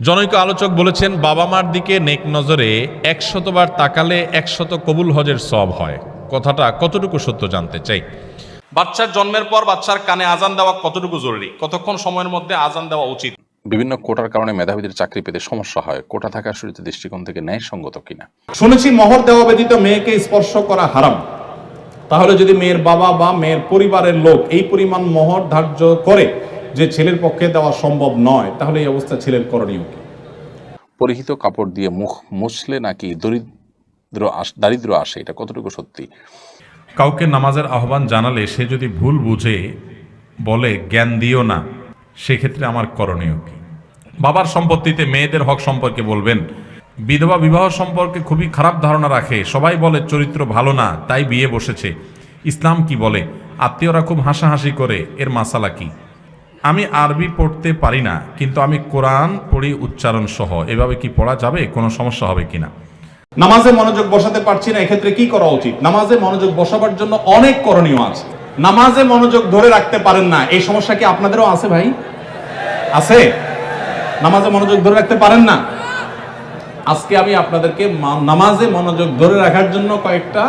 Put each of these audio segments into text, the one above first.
জনৈক আলোচক বলেছেন, বাবা মার দিকে নেক নজরে 100 বার তাকালে 100 কবুল হজের সওয়াব হয়। কথাটা কতটুকু সত্য জানতে চাই। বাচ্চার জন্মের পর বাচ্চার কানে আজান দেওয়া কতটুকু জরুরি, কতক্ষণ সময়ের মধ্যে আজান দেওয়া উচিত? বিভিন্ন কোটার কারণে মেধাবীদের চাকরি পেতে সমস্যা হয়, কোটা থাকার শরীয়তে দৃষ্টিকোণ থেকে ন্যায়সঙ্গত কিনা? শুনেছি মোহর দেওয়া ব্যতীত মেয়েকে স্পর্শ করা হারাম। তাহলে যদি মেয়ের বাবা বা মেয়ের পরিবারের লোক এই পরিমাণ মোহর ধার্য করে যে ছেলের পক্ষে দেওয়া সম্ভব নয়, তাহলে এই অবস্থা ছেলের করণীয় কি? পরিহিত কাপড় দিয়ে মুখ মুছলে নাকি দারিদ্র আসে, এটা কতটুকু সত্যি? কাউকে নামাজের আহ্বান জানালে সে যদি ভুল বুঝে বলে জ্ঞান দিও না, সেক্ষেত্রে আমার করণীয় কি? বাবার সম্পত্তিতে মেয়েদের হক সম্পর্কে বলবেন। বিধবা বিবাহ সম্পর্কে খুবই খারাপ ধারণা রাখে, সবাই বলে চরিত্র ভালো না তাই বিয়ে বসেছে। ইসলাম কি বলে? আত্মীয়রা খুব হাসাহাসি করে, এর মাসালা কি? আমি আরবি পড়তে পারি না, কিন্তু আমি কোরআন পড়ি উচ্চারণ সহ, এভাবে কি পড়া যাবে? কোনো সমস্যা হবে কিনা? নামাজে মনোযোগ বসাতে পারছি না, এক্ষেত্রে কি করা উচিত? নামাজে মনোযোগ বসাবার জন্য অনেক করণীয় আছে। নামাজে মনোযোগ ধরে রাখতে পারেন না, এই সমস্যা কি আপনাদেরও আছে ভাই? আছে? নামাজে মনোযোগ ধরে রাখতে পারেন না? আজকে আমি আপনাদেরকে নামাজে মনোযোগ ধরে রাখার জন্য কয়েকটা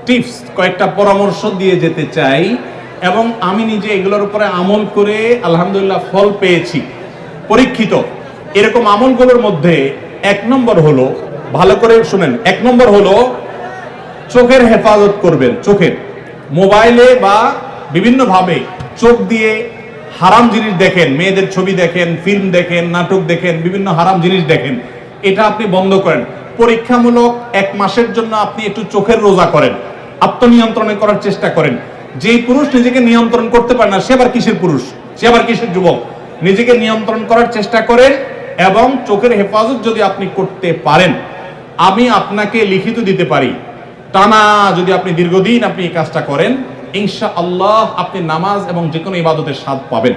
টিপস, কয়েকটা পরামর্শ দিয়ে যেতে চাই, এবং আমি নিজে এগুলোর উপরে আমল করে আলহামদুলিল্লাহ ফল পেয়েছি, পরীক্ষিত। এরকম আমলগুলোর মধ্যে 1 নম্বর হলো, ভালো করে শুনেন, 1 নম্বর হলো চোখের হেফাজত করবেন। চোখের, মোবাইলে বা বিভিন্নভাবে চোখ দিয়ে হারাম জিনিস দেখেন, মেয়েদের ছবি দেখেন, ফিল্ম দেখেন, নাটক দেখেন, বিভিন্ন হারাম জিনিস দেখেন, এটা আপনি বন্ধ করেন। পরীক্ষামূলক 1 মাসের জন্য আপনি একটু চোখের রোজা করেন, আত্মনিয়ন্ত্রণে করার চেষ্টা করেন। যেই পুরুষ নিজেকে নিয়ন্ত্রণ করতে পারে না, সে আবার কিসের পুরুষ, সে আবার কিসের যুবক? নিজেকে নিয়ন্ত্রণ করার চেষ্টা করেন, এবং চোখের হেফাজত যদি আপনি করতে পারেন, আমি আপনাকে লিখিত দিতে পারি, টানা যদি আপনি দীর্ঘদিন আপনি এই কাজটা করেন, ইনশাআল্লাহ আপনি নামাজ এবং যে কোনো ইবাদতের স্বাদ পাবেন।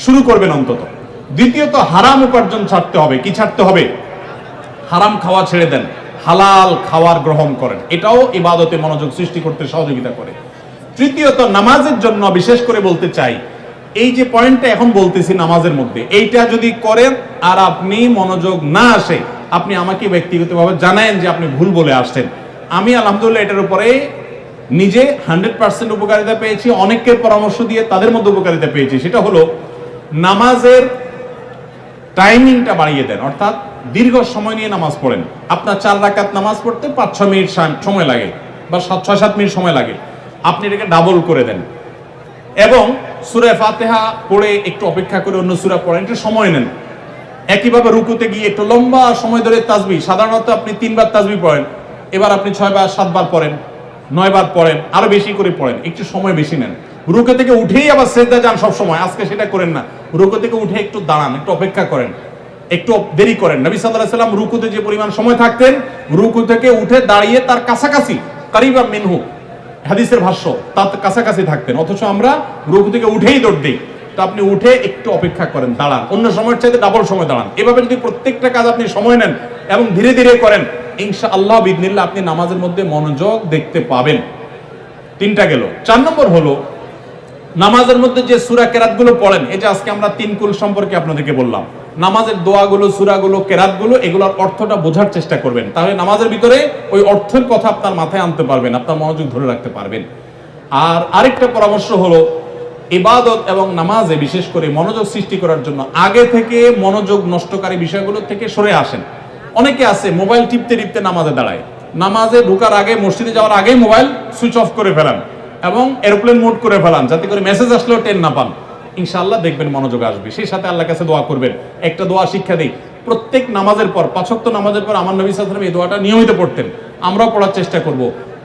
শুরু করবেন অন্তত। দ্বিতীয়ত, হারাম উপার্জন ছাড়তে হবে। কি ছাড়তে হবে? হারাম খাওয়া ছেড়ে দেন, হালাল খাওয়ার গ্রহণ করেন, এটাও ইবাদতে মনোযোগ সৃষ্টি করতে সহযোগিতা করে। তৃতীয়ত, নামাজের জন্য বিশেষ করে বলতে চাই, এই যে পয়েন্টটা এখন বলতেছি নামাজের মধ্যে, এইটা যদি করেন আর আপনি মনোযোগ না আসে, আপনি আমাকে ব্যক্তিগতভাবে জানায়েন যে আপনি ভুল বলে আসছেন। আমি আলহামদুলিল্লাহ এটার উপরে নিজে 100% উপকারিতা পেয়েছি, অনেকের পরামর্শ দিয়ে তাদের মধ্যে উপকারিতা পেয়েছি। সেটা হলো, নামাজের টাইমিংটা বাড়িয়ে দেন, অর্থাৎ দীর্ঘ সময় নিয়ে নামাজ পড়েন। আপনার 4 রাকাত নামাজ পড়তে 5-6 মিনিট সময় লাগে, বা 6-7 মিনিট সময় লাগে, আপনি এটাকে ডাবল করে দেন, এবং সূরা ফাতিহা পড়ে একটু অপেক্ষা করে অন্য সূরা পড়েন, একটু সময় নেন। একইভাবে রুকুতে গিয়ে একটু লম্বা সময় ধরে তাসবিহ, সাধারণত আপনি 3 বার তাসবিহ পড়েন, এবার আপনি 6 বার 7 বার পড়েন, 9 বার পড়েন, আরো বেশি করে পড়েন, একটু সময় বেশি নেন। রুকু থেকে উঠেই আবার সিজদা যান সব সময়, আজকে সেটা করেন না। রুকু থেকে উঠে একটু দাঁড়ান, একটু অপেক্ষা করেন, একটু দেরি করেন। নবী সাল্লাল্লাহু আলাইহি ওয়াসাল্লাম রুকুতে যে পরিমাণ সময় থাকতেন, রুকু থেকে উঠে দাঁড়িয়ে তার কাছাকাছি, কারিবা মিনহু হাদিসের ভাষ্য, তার কাছাকাছি থাকতেন, অথচ আমরা রুকু থেকে উঠেই দৌড় দিই। তো আপনি উঠে একটু অপেক্ষা করেন, দাঁড়ান, অন্য সময়ের চাইতে ডাবল সময় দাঁড়ান। এভাবে যদি প্রত্যেকটা কাজ আপনি সময় নেন এবং ধীরে ধীরে করেন, ইনশাআল্লাহ বিইذনিল্লাহ আপনি নামাজের মধ্যে মনোযোগ দেখতে পাবেন। 3টা গেল। 4 নম্বর হলো, নামাজের মধ্যে যে সূরা কেরাতগুলো পড়েন, এই যে আজকে আমরা 3 কুল সম্পর্কে আপনাদেরকে বললাম, নামাজের দোয়াগুলো, সূরাগুলো, কেরাতগুলো, এগুলোর অর্থটা বোঝার চেষ্টা করবেন। তাহলে নামাজের ভিতরে ওই অর্থের কথা আপনার মাথায় আনতে পারবেন, আপনার মনোযোগ ধরে রাখতে পারবেন। আর আরেকটা পরামর্শ হলো, ইবাদত এবং নামাজে বিশেষ করে মনোযোগ সৃষ্টি করার জন্য আগে থেকে মনোযোগ নষ্টকারী বিষয়গুলো থেকে সরে আসেন। অনেকে আছে মোবাইল টিপতে টিপতে নামাজে দাঁড়ায়, নামাজে ঢোকার আগে, মসজিদে যাওয়ার আগেই মোবাইল সুইচ অফ করে ফেলান এবং এরোপ্লেন মোড করে ফেলান, যাতে করে মেসেজ আসলেও টের না পান। ইনশাআল্লাহ দেখবেন মনোযোগ আসবে। সেই সাথে আল্লাহর কাছে দোয়া করবেন। একটা দোয়া শিক্ষা দেই, প্রত্যেক নামাজের পর, 5 ওয়াক্ত নামাজের পর আমার নবী সাল্লাল্লাহু আলাইহি ওয়াসাল্লাম এই দোয়াটা নিয়মিত পড়তেন, আমরাও পড়ার চেষ্টা করব।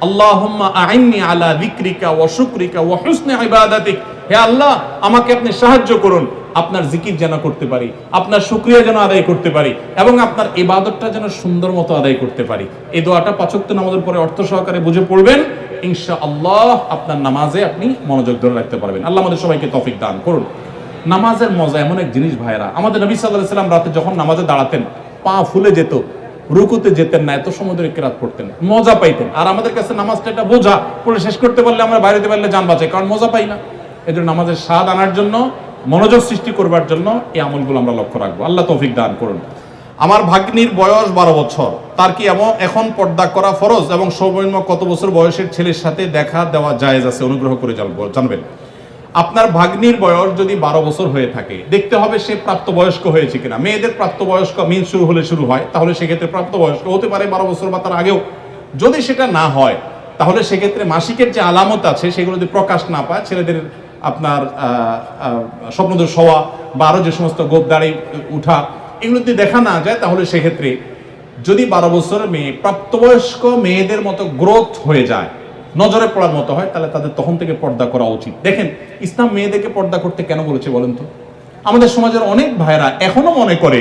আল্লাহুম্মা আইন্নি আলা যিকরিকা ওয়া শুকরিকা ওয়া হুসনি ইবাদাতিক, হে আল্লাহ আমাকে আপনি সাহায্য করুন, আপনার জিকির যেন করতে পারি, আপনার শুকরিয়া যেন আদায় করতে পারি, এবং আপনার ইবাদতটা যেন সুন্দর মতো আদায় করতে পারি। এই দোয়াটা 5 ওয়াক্ত নামাজের পরে অর্থ সহকারে বুঝে পড়বেন, ইনশাআল্লাহ আপনার নামাজে আপনি মনোযোগ ধরে রাখতে পারবেন। আল্লাহ আমাদের সবাইকে তৌফিক দান করুন। নামাজের মজা এমন এক জিনিস ভাইরা, আমাদের নবী সাল্লাল্লাহু আলাইহি ওয়াসাল্লাম রাতে যখন নামাজে দাঁড়াতেন, পা ফুলে যেত, রুকুতে যেতেন না, এত সময় ধরে কেরাত পড়তেন, মজা পাইতেন। আর আমাদের কাছে নামাজটা একটা বোঝা, পড়ে শেষ করতে পারলে আমরা বাইরেতে পারলে জান বাঁচে, কারণ মজা পাই না। এই জন্য নামাজের স্বাদ আনার জন্য মনোযোগ সৃষ্টি করবার জন্য এই আমলগুলো আমরা লক্ষ্য রাখবো। আল্লাহ তৌফিক দান করুন। আমার ভাগ্নির বয়স 12 বছর, তার কি এখন পর্দা করা ফরজ এবং সর্বনিম্ন কত বছর বয়সের ছেলের সাথে দেখা দেওয়া জায়েজ আছে, অনুগ্রহ করে জানবেন। আপনার ভাগ্নির বয়স যদি 12 বছর হয়ে থাকে, দেখতে হবে সে প্রাপ্তবয়স্ক হয়েছে কিনা। মেয়েদের প্রাপ্তবয়স্ক মিন শুরু হয়, তাহলে সেক্ষেত্রে প্রাপ্তবয়স্ক হতে পারে 12 বছর বা তার আগেও। যদি সেটা না হয়, তাহলে সেক্ষেত্রে মাসিকের যে আলামত আছে সেগুলো যদি প্রকাশ না পায়, ছেলেদের আপনার স্বপ্নদোষ হওয়া বা আরো যে সমস্ত গোপ দাড়ি উঠা, এগুলো যদি দেখা না যায়, তাহলে সেক্ষেত্রে যদি 12 বছরের মেয়ে প্রাপ্তবয়স্ক মেয়েদের মতো গ্রোথ হয়ে যায়, নজরে পড়ার মতো হয়, তাহলে তাদের তখন থেকে পর্দা করা উচিত। দেখেন, ইসলাম মেয়েদেরকে পর্দা করতে কেন বলেছে বলেন তো? আমাদের সমাজের অনেক ভাইরা এখনো মনে করে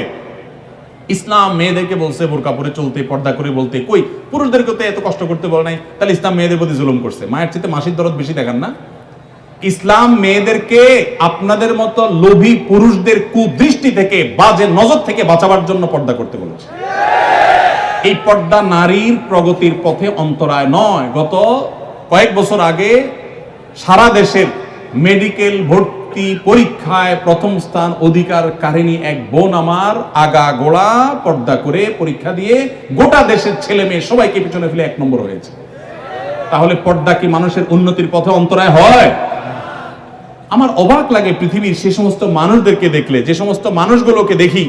ইসলাম মেয়েদেরকে বলছে বোরকা পরে চলতে, পর্দা করে বলতে, কই পুরুষদেরকে তো এত কষ্ট করতে বলে নাই, তাহলে ইসলাম মেয়েদের প্রতি জুলুম করছে। মায়ের চেয়ে মাসির দরদ বেশি দেখান না? ইসলাম মেয়েদেরকে আপনাদের মতো লোভী পুরুষদের কুদৃষ্টি থেকে, বাজে নজর থেকে বাঁচাবার জন্য পর্দা করতে বলেছে। এই পর্দা নারীর প্রগতির পথে অন্তরায় নয়। গত কয়েক বছর আগে সারা দেশের মেডিকেল ভর্তি পরীক্ষায় প্রথম স্থান অধিকারকারিণী এক বোন আমার আগা গোড়া পর্দা করে পরীক্ষা দিয়ে গোটা দেশের ছেলে মেয়ে সবাইকে পিছনে ফেলে 1 নম্বর হয়েছে। তাহলে পর্দা কি মানুষের উন্নতির পথে অন্তরায় হয়? আমার অবাক লাগে পৃথিবীর সে সমস্ত মানুষদেরকে দেখলে, যে সমস্ত মানুষগুলোকে দেখি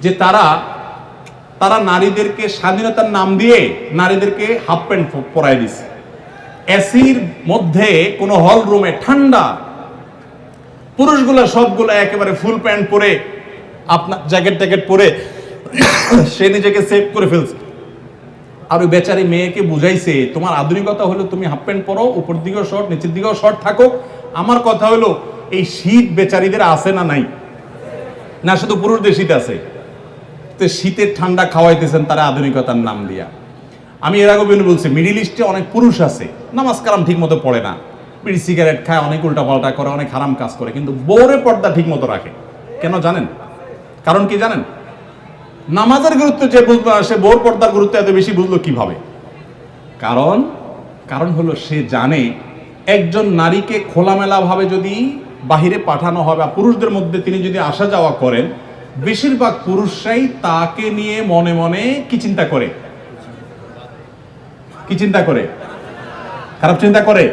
যে তারা নারীদেরকে স্বাধীনতার নাম দিয়ে নারীদেরকে হাফ প্যান্ট পরাই দিছে। এসির মধ্যে কোন হল রুমে ঠান্ডা, পুরুষগুলো সবগুলো একেবারে ফুল প্যান্ট পরে, আপনার জ্যাকেট পরে সে নিজেকে সেভ করে ফেলছে। আর ওই বেচারি মেয়েকে বুঝাইছে, তোমার আধুনিকতা হলো তুমি হাফ প্যান্ট পরো, উপর দিকেও শর্ট, নিচের দিকেও শর্ট থাকো। আমার কথা হলো, এই শীত বেচারিদের আছে না নাই? না শুধু পুরুষদের শীত আছে? তো শীতের ঠান্ডা খাওয়াইতেছেন তারা আধুনিকতার নাম দিয়া। আমি এর আগে বলছি, মিডিল ইস্টে অনেক পুরুষ আছে নামাজ কালাম ঠিক মতো পড়ে না, বিড়ি সিগারেট খায়, অনেক উল্টা পাল্টা করে, অনেক হারাম কাজ করে, কিন্তু বউরে পর্দা ঠিক মতো রাখে। কেন জানেন? কারণ কি জানেন? নামাজের গুরুত্ব যে বুঝলো না, সে বউর পর্দার গুরুত্ব এত বেশি বুঝলো কিভাবে? কারণ হলো সে জানে একজন নারীকে খোলামেলা ভাবে যদি বাহিরে পাঠানো হয় বা পুরুষদের মধ্যে তিনি যদি আসা যাওয়া করেন, বেশিরভাগ পুরুষরাই তাকে নিয়ে মনে মনে কি চিন্তা করে? খারাপ চিন্তা করে।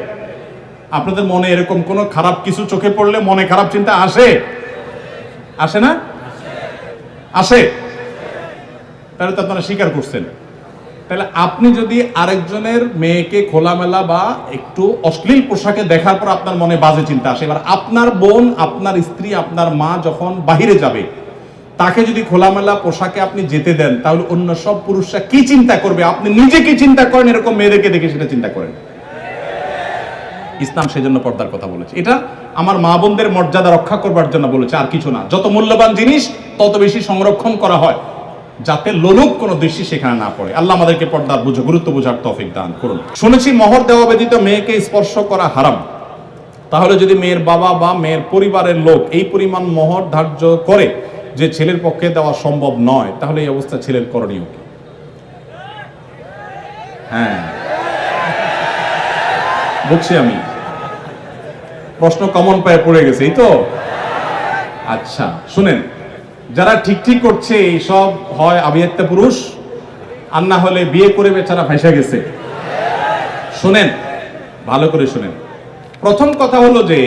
আপনাদের মনে এরকম কোন খারাপ কিছু চোখে পড়লে মনে খারাপ চিন্তা আসে না? আসে। তাহলে তো আপনারা স্বীকার করছেন। তাহলে আপনি যদি আরেকজনের মেয়েকে খোলামেলা বা একটু অশ্লীল পোশাকে দেখার পর আপনার মনে বাজে চিন্তা আসে, এবার আপনার বোন, আপনার স্ত্রী, আপনার মা যখন বাহিরে যাবে, তাকে যদি খোলামেলা পোশাকে আপনি যেতে দেন, তাহলে অন্য সব পুরুষরা কি চিন্তা করবে? আপনি নিজে কি চিন্তা করেন? এরকম মেয়েদেরকে দেখে সেটা চিন্তা করেন। ইসলাম সেজন্য পর্দার কথা বলেছে। এটা আমার মা বোনদের মর্যাদা রক্ষা করবার জন্য বলেছে, আর কিছু না। যত মূল্যবান জিনিস তত বেশি সংরক্ষণ করা হয়, যাতে লোলুপ কোনো দৃষ্টি সেখানে না পড়ে। আল্লাহ আমাদেরকে পর্দার গুরুত্ব বোঝার তৌফিক দান করুন। শুনেছি মোহর দেওয়া ব্যতীত মেয়েকে স্পর্শ করা হারাম। তাহলে যদি মেয়ের বাবা বা মেয়ের পরিবারের লোক এই পরিমাণ মোহর ধার্য করে যে ছেলের পক্ষে দেওয়া সম্ভব নয়, তাহলে এই অবস্থা ছেলের করণীয় কি? হ্যাঁ, বুঝছি আমি, প্রশ্ন কমন পায়ে পড়ে গেছে, এই তো। আচ্ছা শুনেন, যারা ঠিক করছে এইসব হয় আবিয়াত্তা পুরুষ, আর না হলে বিয়ে করে বেচারা ফাঁসা গেছে। শুনেন, ভালো করে শুনেন। প্রথম কথা হলো যে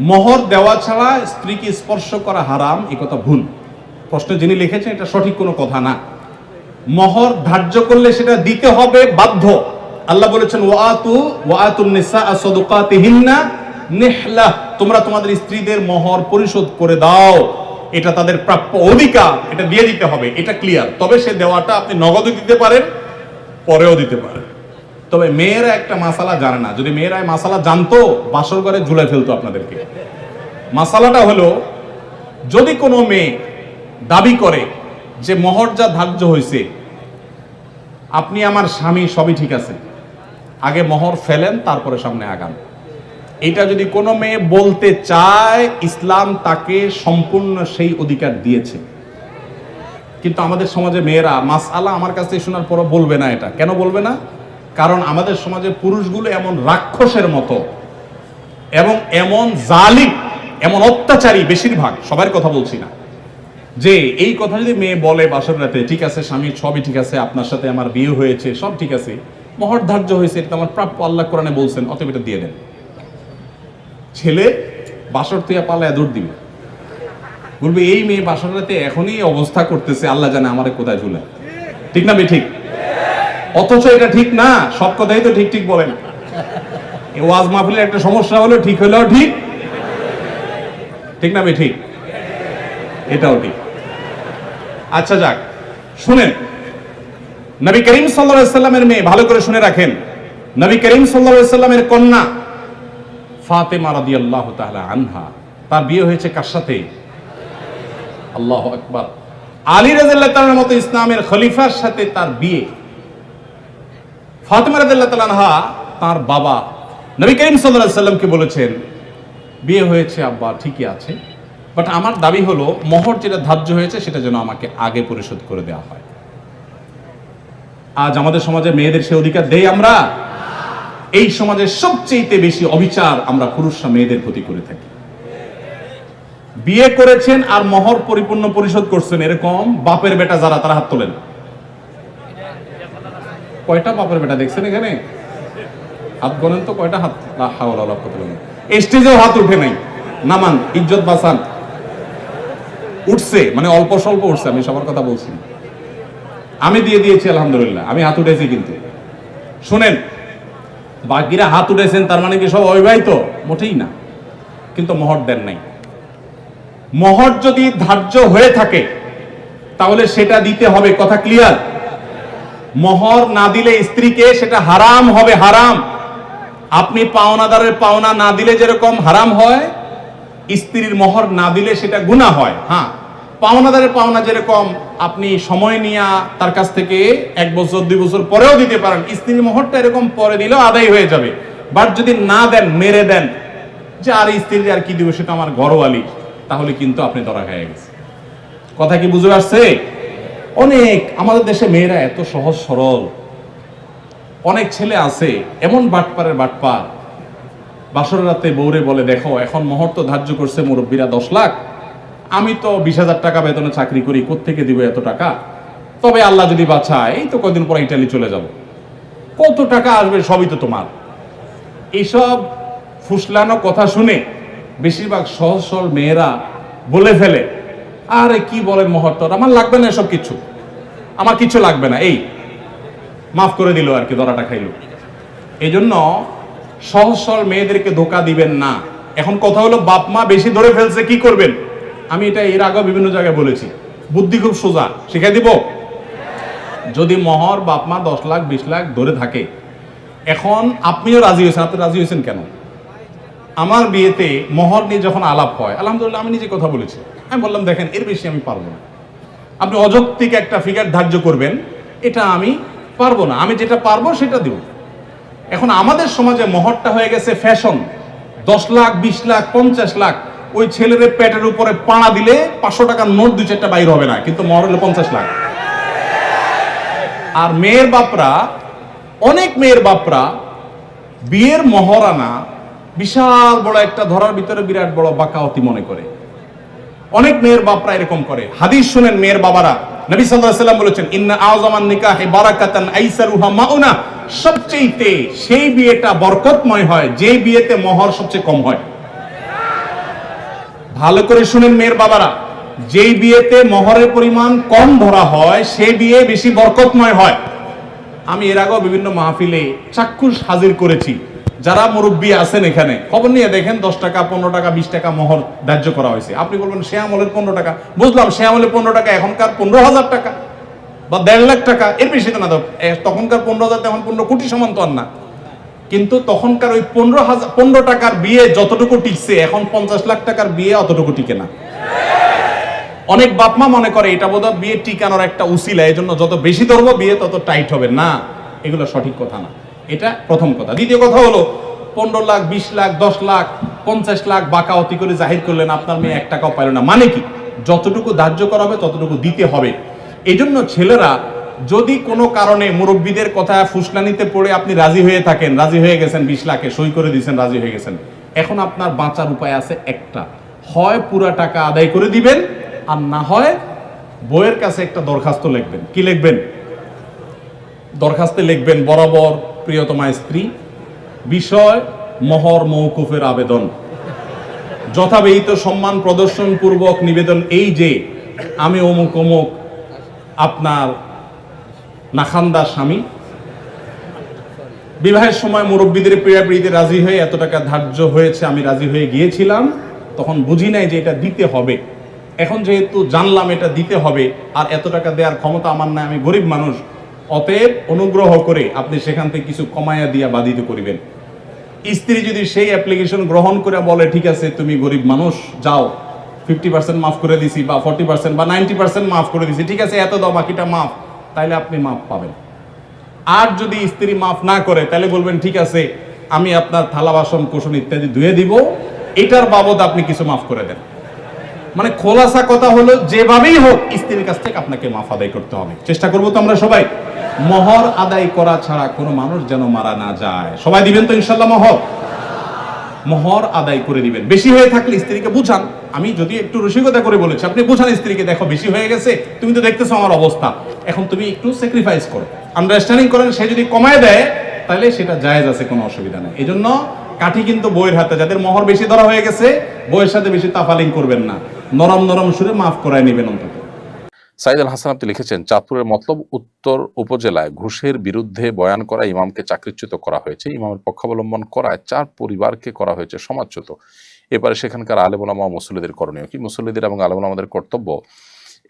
মোহর দেওয়া ছাড়া স্ত্রীকে স্পর্শ করা হারাম, এই কথা ভুল। প্রশ্ন যিনি লিখেছেন এটা সঠিক কোনো কথা না। মোহর ধার্য করলে সেটা দিতে হবে বাধ্য। আল্লাহ বলেছেন ওয়াতুন নিসা সাদকাতিহিন্না নিহলা, তোমরা তোমাদের স্ত্রীদের মোহর পরিশোধ করে দাও, এটা তাদের প্রাপ্য অধিকার, এটা দিয়ে দিতে হবে, এটা ক্লিয়ার। তবে সে দেওয়াটা আপনি নগদও দিতে পারেন, পরেও দিতে পারেন। তবে মেয়েরা একটা মাসালা জানে না। যদি মেয়েরা মাসালা জানতো, বাসর ঘরে ঝুলে ফেলতো আপনাদেরকে। মাসালাটা হলো, যদি কোনো মেয়ে দাবি করে যে মোহর যা ধার্য হয়েছে, আপনি আমার স্বামী, সবই ঠিক আছে, আগে মোহর ফেলেন তারপরে সামনে আগান, এটা যদি কোনো মেয়ে বলতে চায়, ইসলাম তাকে সম্পূর্ণ সেই অধিকার দিয়েছে। কিন্তু আমাদের সমাজে মেয়েরা মাসআলা আমার কাছে শোনার পরও বলবে না। এটা কেন বলবে না? কারণ আমাদের সমাজে পুরুষগুলো এমন রাক্ষসের মতো এবং এমন জালিম এমন অত্যাচারী বেশিরভাগ, সবার কথা বলছি না, যে এই কথা যদি মেয়ে বলে বাসর রাতে, ঠিক আছে স্বামী সবই ঠিক আছে, আপনার সাথে আমার বিয়ে হয়েছে সব ঠিক আছে, মহর ধার্য হয়েছে, এটা আমার প্রাপ্য, আল্লাহ কোরআনে বলছেন, অতএব এটা দিয়ে দেন। ছেলে বাসর তুইয়া পালায় দৌড় দিবে, বলবে এই মেয়ে বাসর রাতে এখনই অবস্থা করতেছে, আল্লাহ জানে আমারে কোথায় ঝুলে। ঠিক না বে ঠিক? অথচ এটা ঠিক না, সব কথাই তো ঠিক ঠিক বলে না। এই ওয়াজ মাহফিলের একটা সমস্যা হলো ঠিক হলেও ঠিক, ঠিক না বে ঠিক? এটাও ঠিক। আচ্ছা যাক, শুনেন, নবী করিম সাল্লাল্লাহু আলাইহি সাল্লামের মেয়ে, ভালো করে শুনে রাখেন, নবী করিম সাল্লাল্লাহু আলাইহি সাল্লামের কন্যা ফাতেমা রাদিয়াল্লাহু তাআলা আনহা, তার বিয়ে হয়েছে কার সাথে? আল্লাহু আকবার। আলী রাদিয়াল্লাহু তাআলার মতো ইসলামের খলিফার সাথে তার বিয়ে। ফাতেমা রাদিয়াল্লাহু তাআলা আনহা তার বাবা নবী করিম সাল্লাল্লাহু আলাইহি সাল্লামকে বলেছেন, বিয়ে হয়েছে আব্বা ঠিকই আছে, বাট আমার দাবি হলো মোহর যেটা ধার্য হয়েছে সেটা যেন আমাকে আগে পরিশোধ করে দেওয়া হয়। আজ আমাদের সমাজে মেয়েদের সে অধিকার দেই আমরা? এই সমাজের সবচেয়ে বেশি অবিচার আমরা পুরুষরা মেয়েদের প্রতি করে থাকি। বিয়ে করেছেন আর মোহর পরিপূর্ণ পরিশোধ করছেন এরকম বাপের বেটা যারা, তারা হাত তোলেন। কয়টা বাপের বেটা দেখছেন এখানে? হাত গণেন তো, কয়টা হাত? লা হাওলা ওয়ালা কুওয়াতা ইল্লা বিল্লাহ। স্টেজেও হাত উঠে নাই, নামান, ইজ্জত বাঁচান। উঠছে মানে অল্প স্বল্প উঠছে, আমি সবার কথা বলছি। আমি দিয়ে দিয়েছি আলহামদুলিল্লাহ, আমি হাত উঠেছি। কিন্তু শুনেন, বাকিরা হাত উঠেছেন তার মানে কি সব অবিবাহিত? মোটেই না। কিন্তু মোহর দেন নাই। মোহর যদি ধার্য হয়ে থাকে তাহলে সেটা দিতে হবে, কথা ক্লিয়ার? মোহর না দিলে স্ত্রীকে সেটা হারাম হবে, হারাম। আপনি পাওনাদারের পাওনা না দিলে যেরকম হারাম হয়, স্ত্রীর মোহর না দিলে সেটা গুনাহ হয়। হ্যাঁ, পাওনাদারের পাওনা যেরকম আপনি সময় নিয়ে তার কাছ থেকে 1 বছর 2 বছর পরেও দিতে পারেন, স্ত্রীর মোহরটা এরকম পরে দিলেও আদায় হয়ে যাবে। বাট যদি না দেন, মেরে দেন যে আর স্ত্রীর আর কি দিব, সেটা আমার ঘরওয়ালি, তাহলে কিন্তু আপনি ধরা খেয়ে গেছে। কথা কি বুঝে আসছে? অনেক আমাদের দেশে মেয়েরা এত সহজ সরল, অনেক ছেলে আছে এমন বাটপারের বাটপার, বাসর রাতে বউরে বলে, দেখো এখন মোহর তো ধার্য করছে মুরব্বীরা 10 লাখ, আমি তো 20,000 টাকা বেতনে চাকরি করি, কোত্থেকে দিব এত টাকা? তবে আল্লাহ যদি বাঁচায় এই তো কদিন পর ইটালি চলে যাব, কত টাকা আসবে সবই তো তোমার। এইসব ফুসলানো কথা শুনে বেশিরভাগ সহজ সরল মেয়েরা বলে ফেলে, আরে কি বলেন মোহর তো আমার লাগবে না, এসব কিছু আমার কিছু লাগবে না, এই মাফ করে দিল আর কি, ধরাটা খাইল। এই জন্য সহজ সরল মেয়েদেরকে ধোকা দিবেন না। এখন কথা হলো, বাপ মা বেশি ধরে ফেলছে, কি করবেন? আমি এটা এর আগেও বিভিন্ন জায়গায় বলেছি, বুদ্ধি খুব সোজা, শিখাই দিব। যদি মোহর বাপ মা 10 লাখ 20 লাখ ধরে থাকে, এখন আপনিও রাজি হয়েছেন, আপনি রাজি হয়েছেন কেন? আমার বিয়েতে মোহর নিয়ে যখন আলাপ হয়, আলহামদুলিল্লাহ আমি নিজে কথা বলেছি, আমি বললাম দেখেন এর বেশি আমি পারবো না, আপনি অযৌক্তিক একটা ফিগার ধার্য করবেন, এটা আমি পারবো না, আমি যেটা পারবো সেটা দিব। এখন আমাদের সমাজে মোহরটা হয়ে গেছে ফ্যাশন, 10 লাখ 20 লাখ 50 লাখ। ওই ছেলের পেটের উপরে পাড়া দিলে 500 টাকার নোট 2-4টা বাইর হবে না, কিন্তু মোহর হলো 50 লাখ। আর মেয়ের বাপরা, অনেক মেয়ের বাপরা বিয়ের মহরানা বিশাল বড় একটা ধরার ভিতরে বিরাট বড় বাকাওয়াতি মনে করে। অনেক মেয়ের বাপরা এরকম করে। হাদিস শুনেন মেয়ের বাবারা, নবী সাল্লাল্লাহু আলাইহি ওয়াসাল্লাম বলেছেন, ইন্না আযমান নিকাহি বারাকাতান আইসারুহা মাউনা, সবচেয়ে সেই বিয়েটা বরকতময় হয় যে বিয়েতে মোহর সবচেয়ে কম হয়। ভালো করে শুনেন মেয়ের বাবারা, যেই বিয়েতে মোহরের পরিমাণ কম ধরা হয় সেই বিয়ে বেশি বরকতময় হয়। আমি এর আগেও বিভিন্ন মাহফিলে চাক্ষুষ হাজির করেছি, যারা মুরব্বী আছেন এখানে খবর নিয়ে দেখেন, 10 টাকা 15 টাকা 20 টাকা মোহর ধার্য করা হয়েছে। আপনি বলবেন সে আমলের 15 টাকা, বুঝলাম সে আমলের 15 টাকা, এখনকার 15,000 টাকা বা 1.5 লাখ টাকা, এর বেশি তো না। তখনকার 15,000 এখন 15 কোটি সমান তো আর না, কিন্তু তখনকার ওই 15 টাকার বিয়ে যতটুকু টিকছে, এখন 50 লাখ টাকার বিয়ে অতটুকু টিকে না। অনেক বাপমা মনে করে এটা বোধহয় বিয়ে টিকানোর একটা উসিলা, এই জন্য যত বেশি ধরবো বিয়ে তত টাইট হবে। না, এগুলো সঠিক কথা না। এটা প্রথম কথা। দ্বিতীয় কথা হলো, 15 লাখ 20 লাখ 10 লাখ 50 লাখ বাকাওয়াতি করে জাহির করলেন, আপনার মেয়ে 1 টাকাও পাইল না। মানে কি? যতটুকু ধার্য করা হবে ততটুকু দিতে হবে। এই জন্য ছেলেরা যদি কোনো কারণে মুরব্বীদের কথা ফুসলানিতে পড়ে আপনি রাজি হয়ে থাকেন, রাজি হয়ে গেছেন 20 লাখে, সই করে দিয়েছেন, রাজি হয়ে গেছেন, এখন আপনার বাঁচার উপায় আছে একটা, হয় পুরা টাকা আদায় করে দিবেন, আর না হয় বইয়ের কাছে একটা দরখাস্ত লিখবেন। কি লিখবেন? দরখাস্তে লিখবেন, বরাবর প্রিয়তমা স্ত্রী, বিষয় মোহর মওকুফের আবেদন, যথাবিহিত সম্মান প্রদর্শন পূর্বক নিবেদন এই যে আমি অমুক অমুক আপনার নাখান্দার স্বামী, বিবাহের সময় মুরব্বীদের পীড়াপিড়িতে রাজি হয়ে এত টাকা ধার্য হয়েছে, আমি রাজি হয়ে গিয়েছিলাম, তখন বুঝি নাই যে এটা দিতে হবে। এখন যেহেতু জানলাম এটা দিতে হবে, আর এত টাকা দেওয়ার ক্ষমতা আমার নাই, আমি গরিব মানুষ, অতএব অনুগ্রহ করে আপনি সেখান থেকে কিছু কমাইয়া দিয়া বাধিত করিবেন। স্ত্রী যদি সেই অ্যাপ্লিকেশন গ্রহণ করে বলে ঠিক আছে তুমি গরিব মানুষ, যাও 50% মাফ করে দিছি, বা 40% বা 90% মাফ করে দিছি, ঠিক আছে এত দাও বাকিটা মাফ, তাইলে আপনি মাফ পাবেন। আর যদি স্ত্রী মাফ না করে, তাহলে বলবেন ঠিক আছে আমি আপনার থালা বাসন কোসন ইত্যাদি ধুয়ে দিব, এটার বাবদ আপনি কিছু মাফ করে দেন। মানে খোলাসা কথা হলো যেভাবেই হোক স্ত্রীর কাছ থেকে আপনাকে মাফ আদায় করতে হবে। চেষ্টা করবো তো আমরা সবাই। মোহর আদায় করা ছাড়া কোনো মানুষ যেন মারা না যায়। সবাই দিবেন তো ইনশাল্লাহ মোহর? মোহর আদায় করে দিবেন। বেশি হয়ে থাকলে স্ত্রীকে বুঝান। আমি যদি একটু রসিকতা করে বলেছি, আপনি বুঝান স্ত্রীকে, দেখো বেশি হয়ে গেছে, তুমি তো দেখতেছো আমার অবস্থা, এখন তুমি একটু স্যাক্রিফাইস করো, আন্ডারস্ট্যান্ডিং করেন। সে যদি কমায় দেয় তাহলে সেটা জায়েজ আছে, কোনো অসুবিধা নেই। এই জন্য কাঠি কিন্তু বইয়ের হাতে। যাদের মোহর বেশি ধরা হয়ে গেছে, বইয়ের সাথে বেশি তাফালিং করবেন না, নরম নরম সুরে মাফ করায় নেবেন অন্তত। সাইদ আল হাসান আপনি লিখেছেন, চাঁদপুরের মতলব উত্তর উপজেলায় ঘুষের বিরুদ্ধে বয়ান করা ইমামকে চাকরিচ্যুত করা হয়েছে। ইমামের পক্ষাবলম্বন করায় 4 পরিবারকে করা হয়েছে সমাজচ্যুত। এবারে সেখানকার আলেম ওলামা ও মুসল্লিদের করণীয় কি? মুসল্লিদের এবং আলেম ওলামাদের কর্তব্য,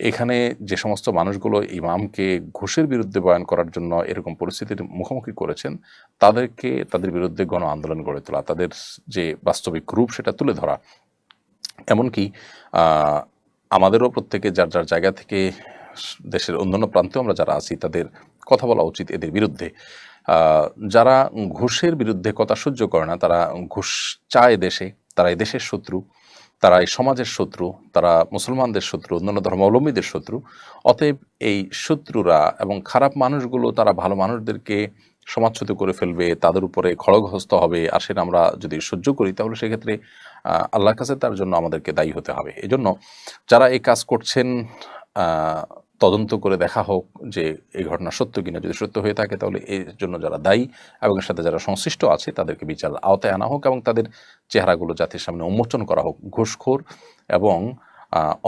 এখানে যে সমস্ত মানুষগুলো ইমামকে ঘুষের বিরুদ্ধে বয়ান করার জন্য এরকম পরিস্থিতির মুখোমুখি করেছেন, তাদেরকে তাদের বিরুদ্ধে গণ আন্দোলন গড়ে তোলা, তাদের যে বাস্তবিক রূপ সেটা তুলে ধরা। এমনকি আমাদেরও প্রত্যেকে যার যার জায়গা থেকে দেশের অন্যান্য প্রান্তেও আমরা যারা আছি তাদের কথা বলা উচিত এদের বিরুদ্ধে। যারা ঘুষের বিরুদ্ধে কথা সহ্য করে না, তারা ঘুষ চায় দেশে, তারা এই দেশের শত্রু, তারা এই সমাজের শত্রু, তারা মুসলমানদের শত্রু, অন্যান্য ধর্মাবলম্বীদের শত্রু। অতএব এই শত্রুরা এবং খারাপ মানুষগুলো তারা ভালো মানুষদেরকে সমাজচ্যুত করে ফেলবে, তাদের উপরে খড়গহস্ত হবে, আর সেটা আমরা যদি সহ্য করি তাহলে সেক্ষেত্রে আল্লাহর কাছে তার জন্য আমাদেরকে দায়ী হতে হবে। এই জন্য যারা এই কাজ করছেন, তদন্ত করে দেখা হোক যে এই ঘটনা সত্য কিনা। যদি সত্য হয়ে থাকে তাহলে এর জন্য যারা দায়ী এবং এর সাথে যারা সংশ্লিষ্ট আছে তাদেরকে বিচার আওতায় আনা হোক এবং তাদের চেহারাগুলো জাতির সামনে উন্মোচন করা হোক। ঘুষখোর এবং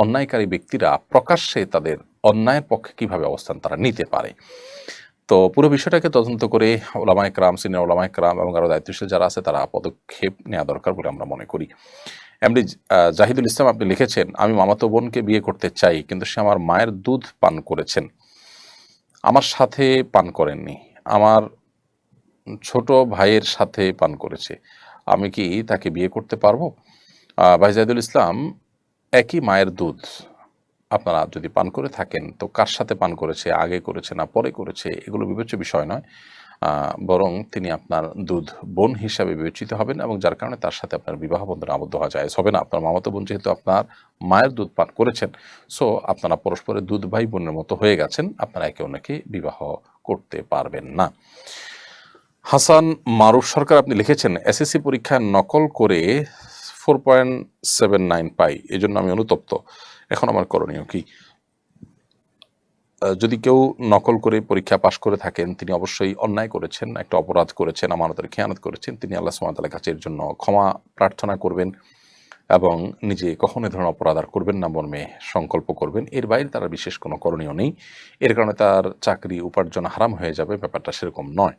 অন্যায়কারী ব্যক্তিরা প্রকাশ্যে তাদের অন্যায়ের পক্ষে কিভাবে অবস্থান তারা নিতে পারে। তো পুরো বিষয়টাকে তদন্ত করে ওলামায়ে কেরাম, সিনিয়র ওলামায়ে কেরাম এবং আরও দায়িত্বশীল যারা আছে তারা পদক্ষেপ নেওয়া দরকার বলে আমরা মনে করি। এমডি জাহিদুল ইসলাম আপনি লিখেছেন, আমি মামাতো বোনকে বিয়ে করতে চাই, কিন্তু সে আমার মায়ের দুধ পান করেছেন, আমার সাথে পান করেননি, আমার ছোট ভাইয়ের সাথে পান করেছে, আমি কি তাকে বিয়ে করতে পারবো? ভাই জাহিদুল ইসলাম, একই মায়ের দুধ আপনারা যদি পান করে থাকেন তো কার সাথে পান করেছে, আগে করেছে না পরে করেছে, এগুলো বিবেচ্য বিষয় নয়। বরং তিনি আপনার দুধ বোন হিসাবে বিবেচিত হবেন এবং যার কারণে তার সাথে আপনার বিবাহ বন্ধনে আবদ্ধ হওয়া যায় হবে না। আপনার মামাতো বোন যেহেতু আপনার মায়ের দুধ পান করেছেন, সো আপনারা পরস্পরের দুধ ভাই বোনের মতো হয়ে গেছেন, আপনারা একে অন্যকে বিবাহ করতে পারবেন না। হাসান মারুফ সরকার আপনি লিখেছেন, এসএসসি পরীক্ষায় নকল করে 4.79 পাই, এই জন্য আমি অনুতপ্ত, এখন আমার করণীয় কি? যদি কেউ নকল করে পরীক্ষা পাশ করে থাকেন, তিনি অবশ্যই অন্যায় করেছেন, একটা অপরাধ করেছেন, আমানতের খেয়ানত করেছেন। তিনি আল্লাহ সুবহানাহু ওয়া তাআলার কাছে এর জন্য ক্ষমা প্রার্থনা করবেন এবং নিজে কখনো এ ধরনের অপরাধ আর করবেন না মর্মে সংকল্প করবেন। এর বাইরে তার বিশেষ কোনো করণীয় নেই। এর কারণে তার চাকরি উপার্জন হারাম হয়ে যাবে, ব্যাপারটা সেরকম নয়।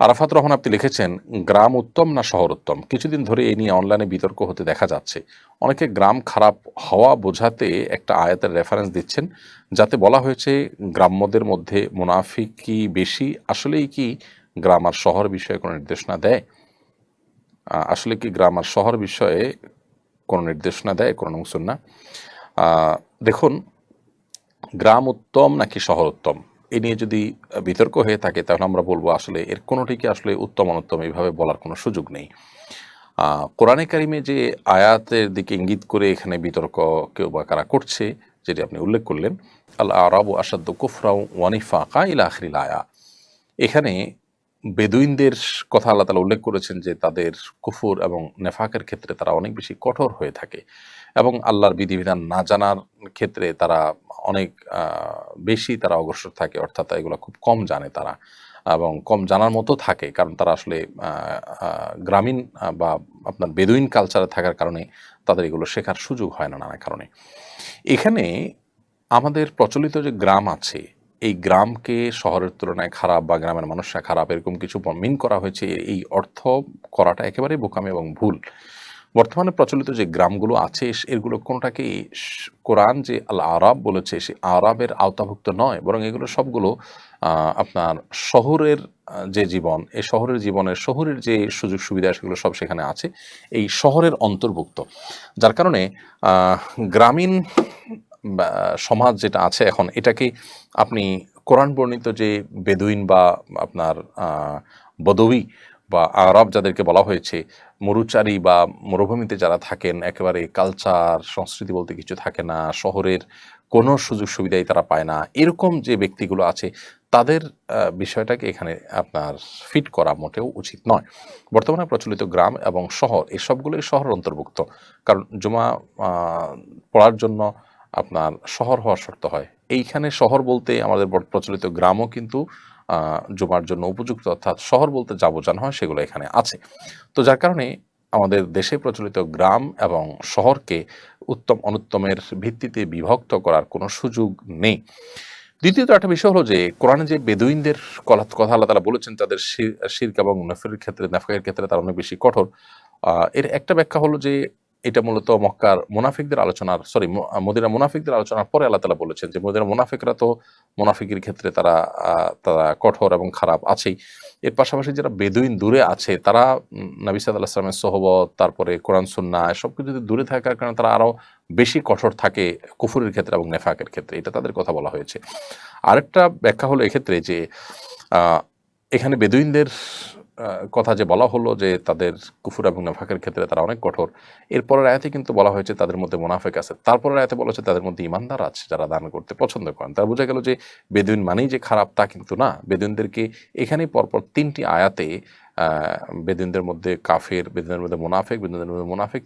আরাফাত রহমান আপনি লিখেছেন, গ্রাম উত্তম না শহর উত্তম? কিছুদিন ধরে এই নিয়ে অনলাইনে বিতর্ক হতে দেখা যাচ্ছে। অনেকে গ্রাম খারাপ হওয়া বোঝাতে একটা আয়াতের রেফারেন্স দিচ্ছেন, যাতে বলা হয়েছে গ্রাম্যদের মধ্যে মুনাফিকি বেশি। আসলেই কি গ্রাম আর শহর বিষয়ে কোনো নির্দেশনা দেয়? আসলে কি গ্রাম আর শহর বিষয়ে কোনো নির্দেশনা দেয় কোরআন এবং সুন্নাহ? দেখুন, গ্রাম উত্তম নাকি শহর উত্তম এ নিয়ে যদি বিতর্ক হয়ে থাকে তাহলে আমরা বলবো আসলে এর কোনোটিকে আসলে উত্তম অনুত্তম এইভাবে বলার কোনো সুযোগ নেই। কোরআনে কারিমে যে আয়াতের দিকে ইঙ্গিত করে এখানে বিতর্ক কেউ বা কারা করছে, যেটি আপনি উল্লেখ করলেন, আল আরাবু আসাদ্দু কুফরা ওয়া নিফাকা ইলা আখিরিল আয়া, এখানে বেদুইনদের কথা আল্লাহ তাআলা উল্লেখ করেছেন যে তাদের কুফর এবং নেফাকের ক্ষেত্রে তারা অনেক বেশি কঠোর হয়ে থাকে এবং আল্লাহর বিধিবিধান না জানার ক্ষেত্রে তারা অনেক বেশি তারা অগ্রসর থাকে, অর্থাৎ এগুলো খুব কম জানে তারা এবং কম জানার মতো থাকে, কারণ তারা আসলে গ্রামীণ বা আপনার বেদুইন কালচারে থাকার কারণে তাদের এগুলো শেখার সুযোগ হয় না নানা কারণে। এখানে আমাদের প্রচলিত যে গ্রাম আছে, এই গ্রামকে শহরের তুলনায় খারাপ বা গ্রামের মানুষরা খারাপ এরকম কিছু মিন করা হয়েছে, এই অর্থ করাটা একেবারেই বোকামি এবং ভুল। বর্তমানে প্রচলিত যে গ্রামগুলো আছে এগুলো কোনোটাকেই কোরআন যে আল আরাব বলেছে সে আরাবের আওতাভুক্ত নয়, বরং এগুলো সবগুলো আপনার শহরের যে জীবন, এই শহরের জীবনের শহরের যে সুযোগ সুবিধা সেগুলো সব সেখানে আছে, এই শহরের অন্তর্ভুক্ত। যার কারণে গ্রামীণ সমাজ যেটা আছে এখন, এটাকে আপনি কোরআন বর্ণিত যে বেদুইন বা আপনার বদউই বা আরব যাদেরকে বলা হয়েছে, মরুচারী বা মরুভূমিতে যারা থাকেন, একেবারে কালচার সংস্কৃতি বলতে কিছু থাকে না, শহরের কোনো সুযোগ সুবিধাই তারা পায় না, এরকম যে ব্যক্তিগুলো আছে তাদের বিষয়টাকে এখানে আপনার ফিট করা মোটেও উচিত নয়। বর্তমানে প্রচলিত গ্রাম এবং শহর এই সবগুলোই শহরের অন্তর্ভুক্ত, কারণ জুমা পড়ার জন্য আপনার শহর হওয়ার শর্ত হয়। এইখানে শহর বলতে আমাদের প্রচলিত গ্রামও কিন্তু জুমার জন্য উপযুক্ত, অর্থাৎ শহর বলতে যা বোঝানো হয় সেগুলো এখানে আছে। তো যার কারণে আমাদের দেশে প্রচলিত গ্রাম এবং শহরকে উত্তম অনুত্তমের ভিত্তিতে বিভক্ত করার কোনো সুযোগ নেই। দ্বিতীয়ত একটা বিষয় হলো যে কোরআনে যে বেদুইনদের কথা আল্লাহ তাআলা বলেছেন তাদের শিরক এবং নফরের ক্ষেত্রে, নাফাকের ক্ষেত্রে তারা অনেক বেশি কঠোর। এর একটা ব্যাখ্যা হলো যে এটা মূলত মক্কার মুনাফিকদের আলোচনার মদিনার মুনাফিকদের আলোচনার পরে আল্লাহ তাআলা বলেছেন যে মদিনার মুনাফিকরা তো মুনাফিকের ক্ষেত্রে তারা কঠোর এবং খারাপ আছেই। এর পাশাপাশি যারা বেদুইন দূরে আছে তারা নবী সাল্লাল্লাহু আলাইহি ওয়াসাল্লামের সোহবত, তারপরে কোরআন সুন্নাহ এসব কিছু দূরে থাকার কারণে তারা আরও বেশি কঠোর থাকে কুফরের ক্ষেত্রে এবং নেফাকের ক্ষেত্রে, এটা তাদের কথা বলা হয়েছে। আরেকটা ব্যাখ্যা হলো এক্ষেত্রে যে এখানে বেদুইনদের কথা যে বলা হলো যে তাদের কুফর এবং নেফাকের ক্ষেত্রে তারা অনেক কঠোর, এরপরের আয়াতে কিন্তু বলা হয়েছে তাদের মধ্যে মুনাফিক আছে, তারপরের আয়াতে বলা হয়েছে তাদের মধ্যে ইমানদার আছে যারা দান করতে পছন্দ করেন। তার বোঝা গেল যে বেদুইন মানেই যে খারাপ তা কিন্তু না। বেদুইনদেরকে এখানেই পরপর 3টি আয়াতে বেদুইনদের মধ্যে কাফের, বেদুইনদের মধ্যে মুনাফিক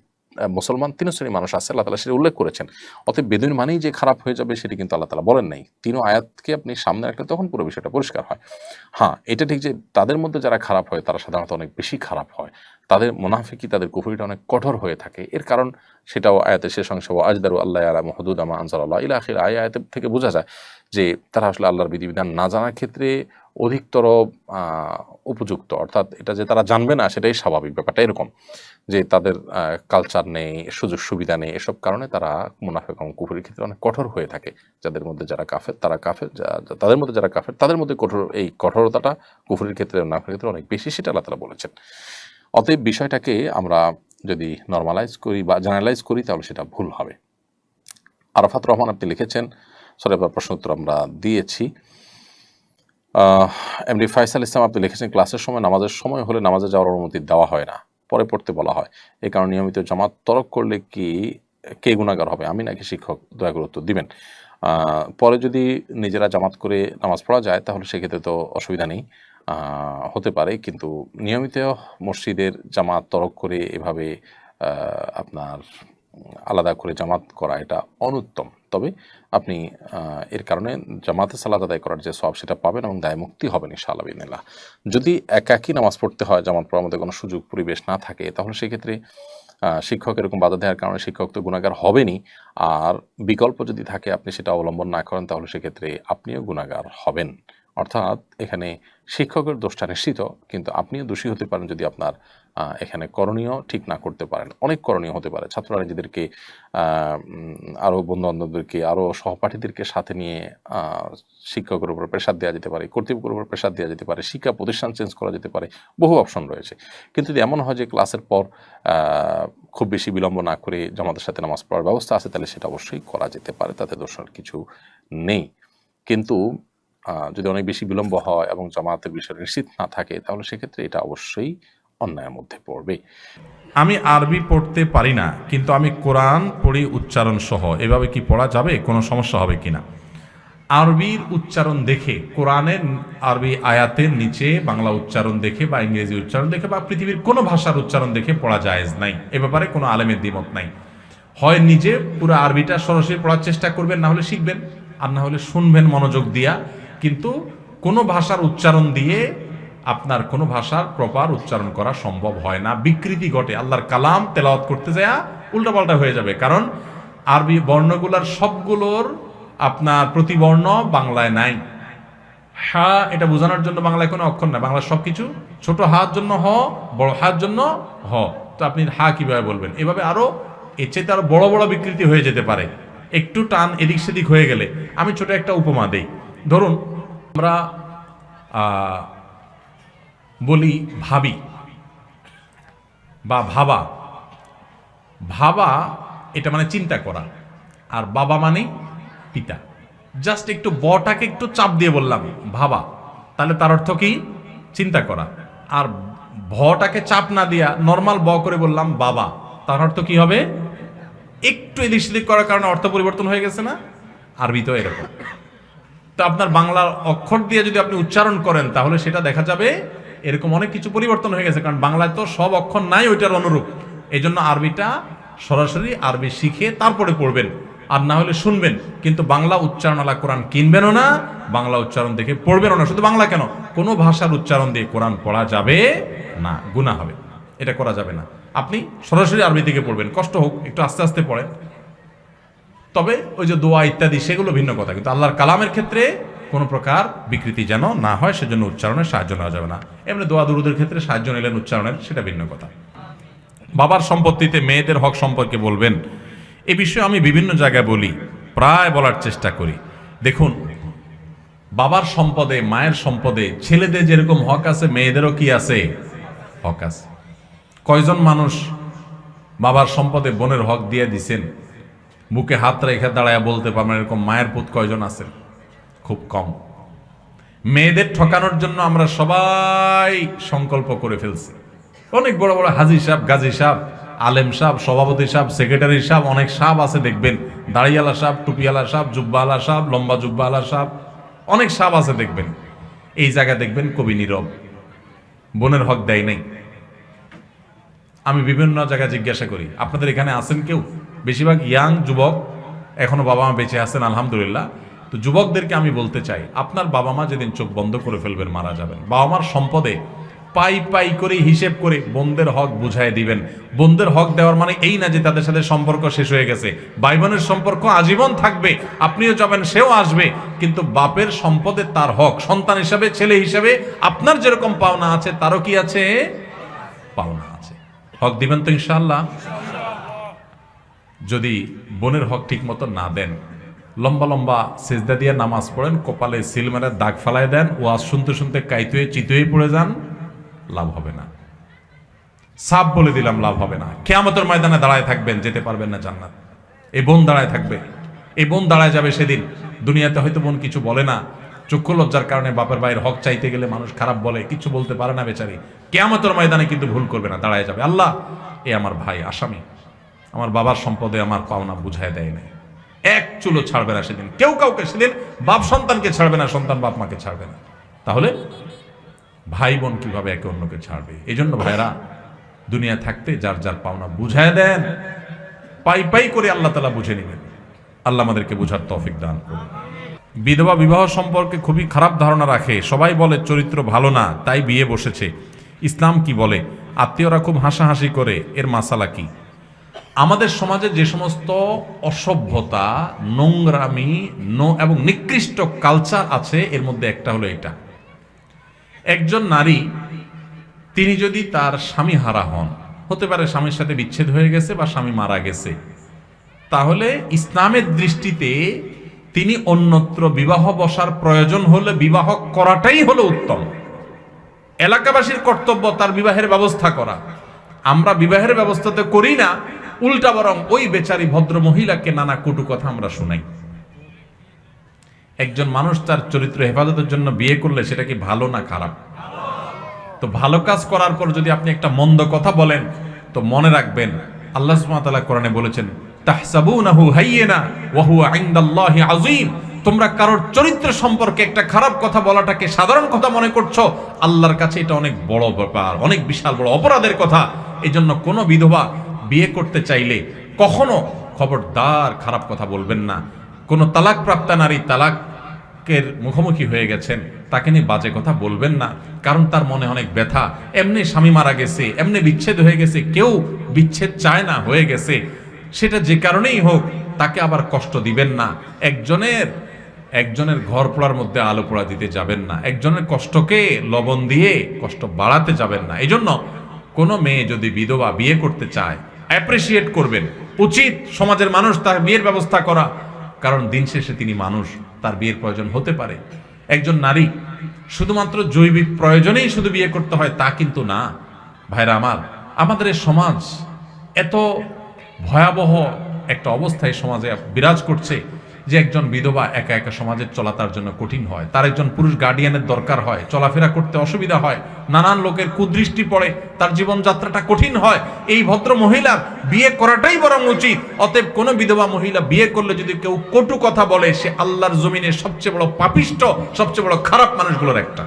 মুসলমান 3 শ্রেণীর মানুষ আছে, আল্লাহ তাআলা সেটা উল্লেখ করেছেন। অতএব বেদুইন মানেই যে খারাপ হয়ে যাবে সেটি কিন্তু আল্লাহ তাআলা বলেন নাই। 3 আয়াতকে আপনি সামনে রাখলে তখন পুরো বিষয়টা পরিষ্কার হয়। হ্যাঁ, এটা ঠিক যে তাদের মধ্যে যারা খারাপ হয় তারা সাধারণত অনেক বেশি খারাপ হয়, তাদের মুনাফিকি, তাদের কুফরিটা অনেক কঠোর হয়ে থাকে। এর কারণ সেটাও আয়াতের শেষ অংশ আজদারু আল্লাহ ইয়ালামু হুদুদা আনজালাল্লাহ ইলা আখির আয়াত থেকে বোঝা যায় যে তারা আসলে আল্লাহর বিধিবিধান না জানার ক্ষেত্রে অধিকতর উপযুক্ত, অর্থাৎ এটা যে তারা জানবে না সেটাই স্বাভাবিক। ব্যাপারটা এরকম যে তাদের কালচার নেই, সুযোগ সুবিধা নেই, এসব কারণে তারা মুনাফিক এবং কুফরির ক্ষেত্রে অনেক কঠোর হয়ে থাকে। যাদের মধ্যে যারা কাফের তারা কাফের, তাদের মধ্যে যারা কাফের তাদের মধ্যে এই কঠোরতাটা কুফরির ক্ষেত্রে মুনাফিকের ক্ষেত্রে অনেক বেশি, সেটা আল্লাহ তাআলা বলেছেন। অতএব বিষয়টাকে আমরা যদি নর্মালাইজ করি বা জেনারেলাইজ করি তাহলে সেটা ভুল হবে। আরাফাত রহমান আপনি লিখেছেন, সরি আপনার প্রশ্ন উত্তর আমরা দিয়েছি। এমডি ফাইসাল ইসলাম আপনি লিখেছেন ক্লাসের সময় নামাজের সময় হলে নামাজে যাওয়ার অনুমতি দেওয়া হয় না, পরে পড়তে বলা হয়, এই কারণে নিয়মিত জামাত তরক করলে কি কে গুনাহগার হবে, আমি নাকি শিক্ষক? দয়া করে উত্তর দিবেন। পরে যদি নিজেরা জামাত করে নামাজ পড়া যায় তাহলে সেক্ষেত্রে তো অসুবিধা নেই, হতে পারে, কিন্তু নিয়মিত মসজিদের জামাত তরক করে এভাবে আপনার আলাদা করে জামাত করা এটা অনুত্তম। তবে আপনি এর কারণে জামাতে সালাত আদায় করার যে সওয়াব সেটা পাবেন এবং দায় মুক্তি হবেন ইনশাআল্লাহ বিদিনিল্লাহ। যদি একাকী নামাজ পড়তে হয়, জামাত পড়ার মধ্যে কোনো সুযোগ পরিবেশ না থাকে, তাহলে সেক্ষেত্রে শিক্ষক এরকম বাধা দেওয়ার কারণে শিক্ষক তো গুনাহগার হবেনই, আর বিকল্প যদি থাকে আপনি সেটা অবলম্বন না করেন তাহলে সেক্ষেত্রে আপনিও গুনাহগার হবেন। অর্থাৎ এখানে শিক্ষকের দোষটা নিশ্চিত, কিন্তু আপনিও দোষী হতে পারেন যদি আপনার এখানে করণীয় ঠিক না করতে পারেন। অনেক করণীয় হতে পারে, ছাত্ররা নিজেদেরকে আরও বন্ধুবান্ধবদেরকে আরও সহপাঠীদেরকে সাথে নিয়ে শিক্ষকের উপর প্রেশার দেওয়া যেতে পারে, কর্তৃপক্ষের উপর প্রেশার দেওয়া যেতে পারে, শিক্ষা প্রতিষ্ঠান চেঞ্জ করা যেতে পারে, বহু অপশন রয়েছে। কিন্তু যদি এমন হয় যে ক্লাসের পর খুব বেশি বিলম্ব না করে জামাতের সাথে নামাজ পড়ার ব্যবস্থা আছে তাহলে সেটা অবশ্যই করা যেতে পারে, তাতে দোষের কিছু নেই। কিন্তু যদি অনেক বেশি বিলম্ব হয় এবং জামাতের বিষয় নিশ্চিত না থাকে তাহলে সেক্ষেত্রে এটা অবশ্যই অন্যায়ের মধ্যে পড়বে। আমি আরবি পড়তে পারি না, কিন্তু আমি কোরআন পড়ি উচ্চারণ সহ, এভাবে কি পড়া যাবে? কোনো সমস্যা হবে কিনা? আরবির উচ্চারণ দেখে, কোরআনের আরবি আয়াতের নিচে বাংলা উচ্চারণ দেখে বা ইংরেজি উচ্চারণ দেখে বা পৃথিবীর কোনো ভাষার উচ্চারণ দেখে পড়া জায়েজ নাই। এ ব্যাপারে কোনো আলেমের দ্বিমত নাই। হয় নিজে পুরো আরবিটা সরাসরি পড়ার চেষ্টা করবেন, না হলে শিখবেন, আর না হলে শুনবেন মনোযোগ দিয়া। কিন্তু কোনো ভাষার উচ্চারণ দিয়ে আপনার কোনো ভাষার প্রপার উচ্চারণ করা সম্ভব হয় না, বিকৃতি ঘটে। আল্লাহর কালাম তেলাওয়াত করতে যায় উল্টাপাল্টা হয়ে যাবে, কারণ আরবি বর্ণগুলার সবগুলোর আপনার প্রতিবর্ণ বাংলায় নাই। হা এটা বোঝানোর জন্য বাংলায় কোনো অক্ষর নাই, বাংলা সবকিছু ছোট হার জন্য হ, বড় হার জন্য হ। তো আপনি হা কিভাবে বলবেন? এভাবে আরো এর চাইতে আরো বড় বড় বিকৃতি হয়ে যেতে পারে, একটু টান এদিক সেদিক হয়ে গেলে। আমি ছোট একটা উপমা দেই। ধরুন আমরা বলি ভাবি বা ভাবা। ভাবা এটা মানে চিন্তা করা, আর বাবা মানে পিতা। জাস্ট একটু বটাকে একটু চাপ দিয়ে বললাম ভাবা, তাহলে তার অর্থ কি? চিন্তা করা। আর ভটাকে চাপ না দিয়া নর্মাল ব করে বললাম বাবা, তার অর্থ কি হবে? একটু এদিক সেদিক করার কারণে অর্থ পরিবর্তন হয়ে গেছে না? আরবি তো এরকম। তো আপনার বাংলার অক্ষর দিয়ে যদি আপনি উচ্চারণ করেন তাহলে সেটা দেখা যাবে এরকম অনেক কিছু পরিবর্তন হয়ে গেছে, কারণ বাংলায় তো সব অক্ষর নাই ওইটার অনুরূপ। এই জন্য আরবিটা সরাসরি আরবি শিখে তারপরে পড়বেন, আর না হলে শুনবেন, কিন্তু বাংলা উচ্চারণওয়ালা কোরআন কিনবেনও না, বাংলা উচ্চারণ দেখে পড়বেনও না। শুধু বাংলা কেন, কোনো ভাষার উচ্চারণ দিয়ে কোরআন পড়া যাবে না, গুনাহ হবে, এটা করা যাবে না। আপনি সরাসরি আরবি থেকে পড়বেন, কষ্ট হোক, একটু আস্তে আস্তে পড়েন। তবে ওই যে দোয়া ইত্যাদি সেগুলো ভিন্ন কথা, কিন্তু আল্লাহর কালামের ক্ষেত্রে কোনো প্রকার বিকৃতি যেন না হয় সেজন্য উচ্চারণের সাহায্য নেওয়া যাবে না। এমনি দোয়া দুরুদের ক্ষেত্রে সাহায্য নিলেন উচ্চারণের, সেটা ভিন্ন কথা। বাবার সম্পত্তিতে মেয়েদের হক সম্পর্কে বলবেন, এ বিষয়ে আমি বিভিন্ন জায়গায় বলি, প্রায় বলার চেষ্টা করি। দেখুন, বাবার সম্পদে, মায়ের সম্পদে ছেলেদের যেরকম হক আছে, মেয়েদেরও কি আছে? হক আছে। কয়জন মানুষ বাবার সম্পদে বোনের হক দিয়ে দিছেন? বুকে হাত রেখে দাঁড়ায় বলতে পারবেন এরকম মায়ের পুত কয়জন আছেন? খুব কম। মেয়েদের ঠকানোর জন্য আমরা সবাই সংকল্প করে ফেলছি। অনেক বড় বড় হাজি সাহেব, গাজী সাহেব, আলেম সাহেব, সভাপতি সাহেব, সেক্রেটারি সাহেব, অনেক সাহেব আছে দেখবেন, দাড়িওয়ালা সাহেব, টুপিওয়ালা সাহেব, জুব্বাওয়ালা সাহেব, লম্বা জুব্বাওয়ালা সাহেব, অনেক সাহেব আছে দেখবেন। এই জায়গায় দেখবেন কবি নীরব, বোনের হক দেয় নাই। আমি বিভিন্ন জায়গায় জিজ্ঞাসা করি, আপনাদের এখানে আছেন কেউ? বেশিরভাগ ইয়াং যুবক, এখনো বাবা মা বেঁচে আছেন আলহামদুলিল্লাহ। তো যুবকদেরকে আমি বলতে চাই, আপনার বাবা মা যেদিন চোখ বন্ধ করে ফেলবেন, মারা যাবেন, বাবা মার সম্পদে পাই পাই করে হিসেব করে বোনদের হক বুঝাই দিবেন। বোনদের হক দেওয়ার মানে এই না যে তাদের সাথে সম্পর্ক শেষ হয়ে গেছে। ভাই বোনের সম্পর্ক আজীবন থাকবে, আপনিও যাবেন, সেও আসবে, কিন্তু বাপের সম্পদে তার হক, সন্তান হিসাবে, ছেলে হিসাবে আপনার যেরকম পাওনা আছে তারও কি আছে? পাওনা আছে। হক দিবেন তো ইনশাআল্লাহ? যদি বোনের হক ঠিক মতো না দেন, লম্বা লম্বা সেজদা দিয়ে নামাজ পড়েন, কপালে সিলমারের দাগ ফালায় দেন, ওয়াজ শুনতে শুনতে কাইতুয়ে চিতুয়ে পড়ে যান, লাভ হবে না। সাপ বলে দিলাম, লাভ হবে না। কিয়ামতের ময়দানে দাঁড়ায় থাকবেন, যেতে পারবেন না জান্নাত। এই বোন দাঁড়ায় থাকবে, এই বোন দাঁড়ায় যাবে সেদিন। দুনিয়াতে হয়তো বোন কিছু বলে না, চক্ষু লজ্জার কারণে বাপের ভাইয়ের হক চাইতে গেলে মানুষ খারাপ বলে, কিছু বলতে পারে না বেচারি। কিয়ামতের ময়দানে কিন্তু ভুল করবে না, দাঁড়ায় যাবে, আল্লাহ এ আমার ভাই আসামি, আমার বাবার সম্পদে আমার পাওনা বুঝায় দেয় না। এক চুলো ছাড়বে না সেদিন, কেউ কাউকে সেদিন। বাপ সন্তানকে ছাড়বে না, সন্তান বাপ মাকে ছাড়বে না। তাহলে ভাই বোন কিভাবে একে অন্যকে ছাড়বে? এই জন্য ভাইরা, দুনিয়া থাকতে যার যার পাওনা বুঝায় দেন, পাই পাই করে আল্লাহ তাআলা বুঝে নেবেন। আল্লাহ আমাদেরকে বুঝার তৌফিক দান করুন। বিধবা বিবাহ সম্পর্কে খুবই খারাপ ধারণা রাখে, সবাই বলে চরিত্র ভালো না তাই বিয়ে বসেছে। ইসলাম কি বলে? আত্মীয়রা খুব হাসাহাসি করে, এর মাসালা কি? আমাদের সমাজে যে সমস্ত অসভ্যতা, নোংরামি এবং নিকৃষ্ট কালচার আছে, এর মধ্যে একটা হলো এটা। একজন নারী, তিনি যদি তার স্বামী হারা হন, হতে পারে স্বামীর সাথে বিচ্ছেদ হয়ে গেছে বা স্বামী মারা গেছে, তাহলে ইসলামের দৃষ্টিতে তিনি অন্যত্র বিবাহ বসার প্রয়োজন হলে বিবাহ করাটাই হলো উত্তম। এলাকাবাসীর কর্তব্য তার বিবাহের ব্যবস্থা করা। আমরা বিবাহের ব্যবস্থাতে করি না, উল্টা বরং ওই বেচারি ভদ্র মহিলাকে নানা কটু কথা আমরা শোনাই। একজন মানুষ তার চরিত্র হেফাজতের জন্য বিয়ে করলে সেটা কি ভালো না খারাপ? তো ভালো কাজ করার পর যদি আপনি একটা মন্দ কথা বলেন, তো মনে রাখবেন আল্লাহ সুবহানাহু ওয়া তাআলা কোরআনে বলেছেন, তাহসাবুনাহু হাইয়িনা ওয়া হুয়া ইনদাল্লাহি আযীম। তোমরা কারোর চরিত্র সম্পর্কে একটা খারাপ কথা বলাটাকে সাধারণ কথা মনে করছো, আল্লাহর কাছে এটা অনেক বড় ব্যাপার, অনেক বিশাল বড় অপরাধের কথা। এই জন্য কোনো বিধবা বিয়ে করতে চাইলে কখনো খবরদার খারাপ কথা বলবেন না। কোনো তালাকপ্রাপ্তা নারী তালাকের মুখোমুখি হয়ে গেছেন, তাকে নিয়ে বাজে কথা বলবেন না, কারণ তার মনে অনেক ব্যথা। এমনি স্বামী মারা গেছে, এমনি বিচ্ছেদ হয়ে গেছে, কেউ বিচ্ছেদ চায় না, হয়ে গেছে, সেটা যে কারণেই হোক, তাকে আবার কষ্ট দিবেন না। একজনের ঘর পোড়ার মধ্যে আলো পোড়া দিতে যাবেন না, একজনের কষ্টকে লবণ দিয়ে কষ্ট বাড়াতে যাবেন না। এই জন্য কোনো মেয়ে যদি বিধবা বিয়ে করতে চায়, অ্যাপ্রিসিয়েট করবেন, উচিত সমাজের মানুষ তার বিয়ের ব্যবস্থা করা, কারণ দিন শেষে তিনি মানুষ, তার বিয়ের প্রয়োজন হতে পারে। একজন নারী শুধুমাত্র জৈবিক প্রয়োজনেই শুধু বিয়ে করতে হয় তা কিন্তু না। ভাইরা আমার, আমাদের এই সমাজ এত ভয়াবহ একটা অবস্থায় সমাজে বিরাজ করছে যে একজন বিধবা একা একা সমাজের চলা তার জন্য কঠিন হয়, তার একজন পুরুষ গার্ডিয়ানের দরকার হয়, চলাফেরা করতে অসুবিধা হয়, নানান লোকের কুদৃষ্টি পড়ে, তার জীবনযাত্রাটা কঠিন হয়। এই ভদ্র মহিলার বিয়ে করাটাই বরং উচিত। অতএব কোনো বিধবা মহিলা বিয়ে করলে যদি কেউ কটু কথা বলে, সে আল্লাহর জমিনে সবচেয়ে বড় পাপিষ্ট, সবচেয়ে বড় খারাপ মানুষগুলোর একটা।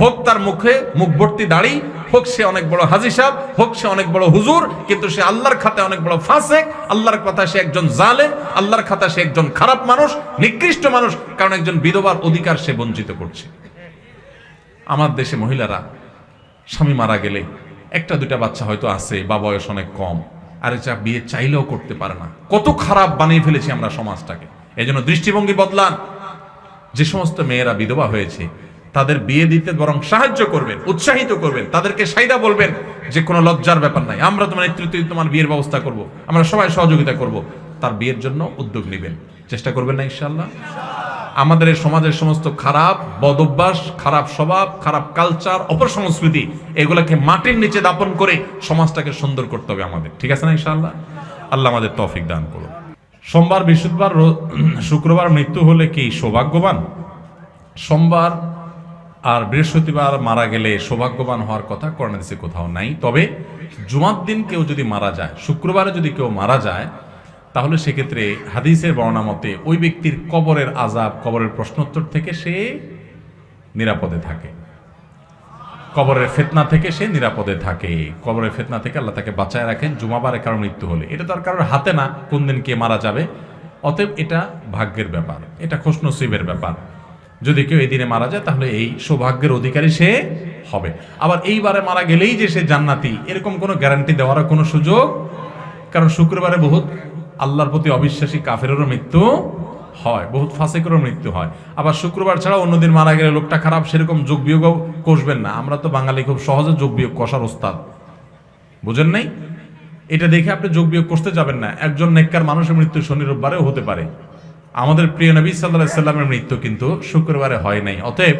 হোক তার মুখে মুখ ভর্তি দাড়ি, হোক সে অনেক বড় হাজী সাহেব, হোক সে অনেক বড় হুজুর, কিন্তু সে আল্লাহর খাতায় অনেক বড় ফাসেক, আল্লাহর কথায় সে একজন জালেম, আল্লাহর খাতায় সে একজন খারাপ মানুষ, নিকৃষ্ট মানুষ, কারণ একজন বিধবার অধিকার সে বঞ্চিত করছে। আমার দেশে মহিলারা স্বামী মারা গেলে একটা দুটা বাচ্চা হয়তো আছে বা বয়স অনেক কম, আর এটা বিয়ে চাইলেও করতে পারে না। কত খারাপ বানিয়ে ফেলেছি আমরা সমাজটাকে। এই জন্য দৃষ্টিভঙ্গি বদলান। যে সমস্ত মেয়েরা বিধবা হয়েছে তাদের বিয়ে দিতে বরং সাহায্য করবেন, উৎসাহিত করবেন, তাদেরকে সাইদা বলবেন যে কোনো লজ্জার ব্যাপার নাই, আমরা তোমার নেতৃত্বে তোমার বিয়ের ব্যবস্থা করব, আমরা সবাই সহযোগিতা করব। তার বিয়ের জন্য উদ্যোগ নেবেন, চেষ্টা করবেন না ইনশাআল্লাহ। আমাদের এই সমাজের সমস্ত খারাপ বদ অভ্যাস, খারাপ স্বভাব, খারাপ কালচার, অপসংস্কৃতি, এগুলোকে মাটির নিচে দাপন করে সমাজটাকে সুন্দর করতে হবে আমাদের, ঠিক আছে না ইনশাআল্লাহ? আল্লাহ আমাদের তৌফিক দান করুন। সোমবার, বৃহস্পতিবার, শুক্রবার মৃত্যু হলে কি সৌভাগ্যবান? সোমবার আর বৃহস্পতিবার মারা গেলে সৌভাগ্যবান হওয়ার কথা কোরআনে হাদিসে কোথাও নাই। তবে জুমার দিন কেউ যদি মারা যায়, শুক্রবারে যদি কেউ মারা যায়, তাহলে সেক্ষেত্রে হাদিসের বর্ণনা মতে ওই ব্যক্তির কবরের আযাব, কবরের প্রশ্নোত্তর থেকে সে নিরাপদে থাকে, কবরের ফিতনা থেকে সে নিরাপদে থাকে, কবরের ফিতনা থেকে আল্লাহ তাকে বাঁচায় রাখেন জুমাবারে কারো মৃত্যু হলে। এটা তো আর কারোর হাতে না কোন দিন কে মারা যাবে, অতএব এটা ভাগ্যের ব্যাপার, এটা খুশনসিবের ব্যাপার। যদি কেউ এই দিনে মারা যায় তাহলে এই সৌভাগ্যের অধিকারী সে হবে। আবার এইবারে মারা গেলেই যে সে জান্নাতি, এরকম কোনো গ্যারান্টি দেওয়ার কোনো সুযোগ, কারণ শুক্রবারে বহুত আল্লাহর প্রতি অবিশ্বাসী কাফেরেরও মৃত্যু হয়, বহুত ফাসিকেরও মৃত্যু হয়। আবার শুক্রবার ছাড়া অন্যদিন মারা গেলে লোকটা খারাপ, সেরকম যোগ বিয়োগও কষবেন না। আমরা তো বাঙালি খুব সহজে যোগ বিয়োগ কষার ওস্তাদ, বুঝেন নাই? এটা দেখে আপনি যোগ বিয়োগ করতে যাবেন না। একজন নেককার মানুষের মৃত্যু শনি রোববারেও হতে পারে। আমাদের প্রিয় নবী সাল্লাল্লাহু আলাইহি সাল্লামের মৃত্যু কিন্তু শুক্রবারে হয় নাই। অতএব